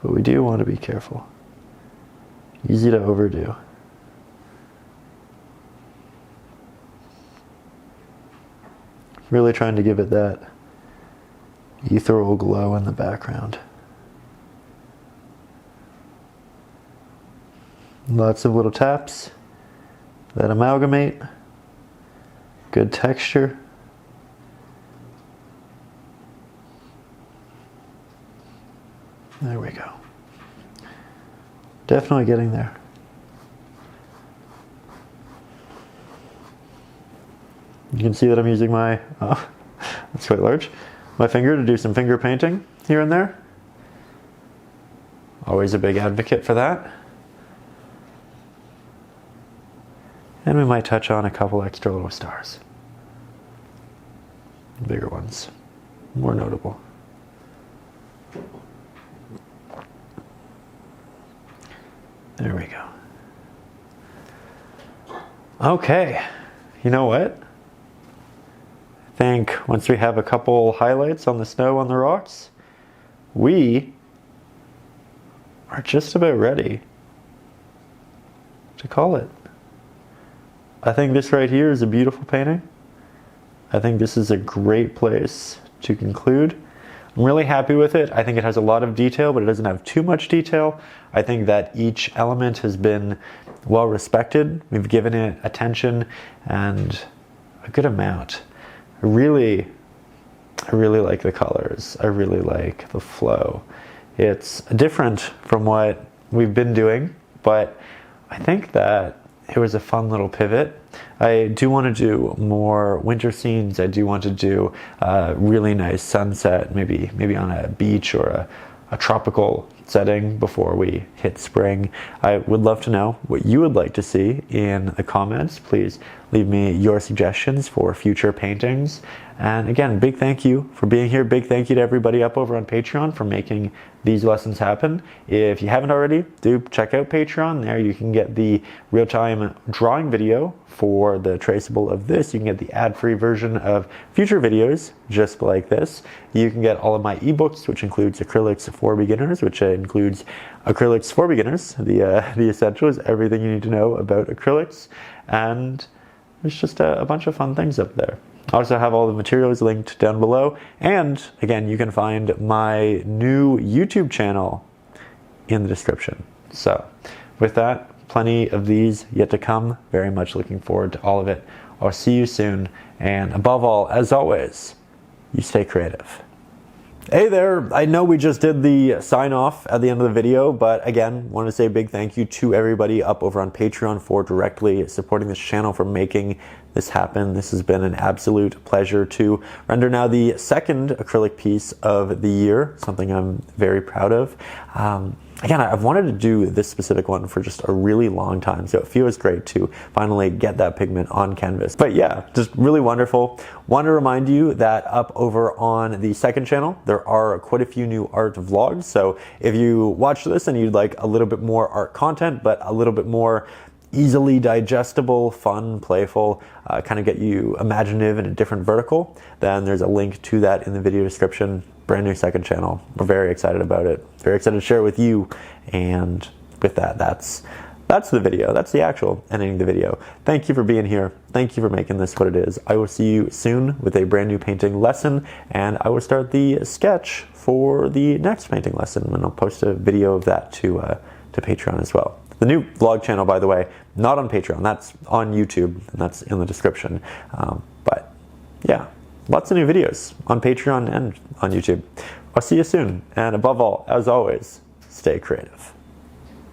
But we do want to be careful. Easy to overdo. Really trying to give it that ethereal glow in the background. Lots of little taps that amalgamate. Good texture. There we go. Definitely getting there. You can see that I'm using my, oh, that's quite large, my finger to do some finger painting here and there. Always a big advocate for that. And we might touch on a couple extra little stars. Bigger ones, more notable. There we go. Okay, you know what? I think once we have a couple highlights on the snow on the rocks, we are just about ready to call it. I think this right here is a beautiful painting. I think this is a great place to conclude. I'm really happy with it. I think it has a lot of detail, but it doesn't have too much detail. I think that each element has been well respected. We've given it attention and a good amount. I really like the colors. I really like the flow. It's different from what we've been doing, but I think that it was a fun little pivot. I do want to do more winter scenes. I do want to do a really nice sunset, maybe on a beach or a tropical setting before we hit spring. I would love to know what you would like to see in the comments. Please leave me your suggestions for future paintings. And again, big thank you for being here. Big thank you to everybody up over on Patreon for making these lessons happen. If you haven't already, do check out Patreon. There you can get the real-time drawing video for the traceable of this. You can get the ad-free version of future videos just like this. You can get all of my ebooks, which includes Acrylics for Beginners, which includes Acrylics for Beginners, the essentials, everything you need to know about acrylics. And there's just a bunch of fun things up there. I also have all the materials linked down below. And again, you can find my new YouTube channel in the description. So with that, plenty of these yet to come. Very much looking forward to all of it. I'll see you soon. And above all, as always, you stay creative. Hey there, I know we just did the sign off at the end of the video, but again, want to say a big thank you to everybody up over on Patreon for directly supporting this channel, for making this happen. This has been an absolute pleasure to render now the second acrylic piece of the year, something I'm very proud of. Again, I've wanted to do this specific one for just a really long time, so it feels great to finally get that pigment on canvas. But yeah, just really wonderful. Want to remind you that up over on the second channel, there are quite a few new art vlogs. So if you watch this and you'd like a little bit more art content, but a little bit more easily digestible, fun, playful, kind of get you imaginative in a different vertical, then there's a link to that in the video description. Brand new second channel. We're very excited about it. Very excited to share it with you. And with that, that's the video. That's the actual ending of the video. Thank you for being here. Thank you for making this what it is. I will see you soon with a brand new painting lesson, and I will start the sketch for the next painting lesson, and I'll post a video of that to Patreon as well. The new vlog channel, by the way, not on Patreon. That's on YouTube, and that's in the description. But yeah, lots of new videos on Patreon and on YouTube. I'll see you soon. And above all, as always, stay creative.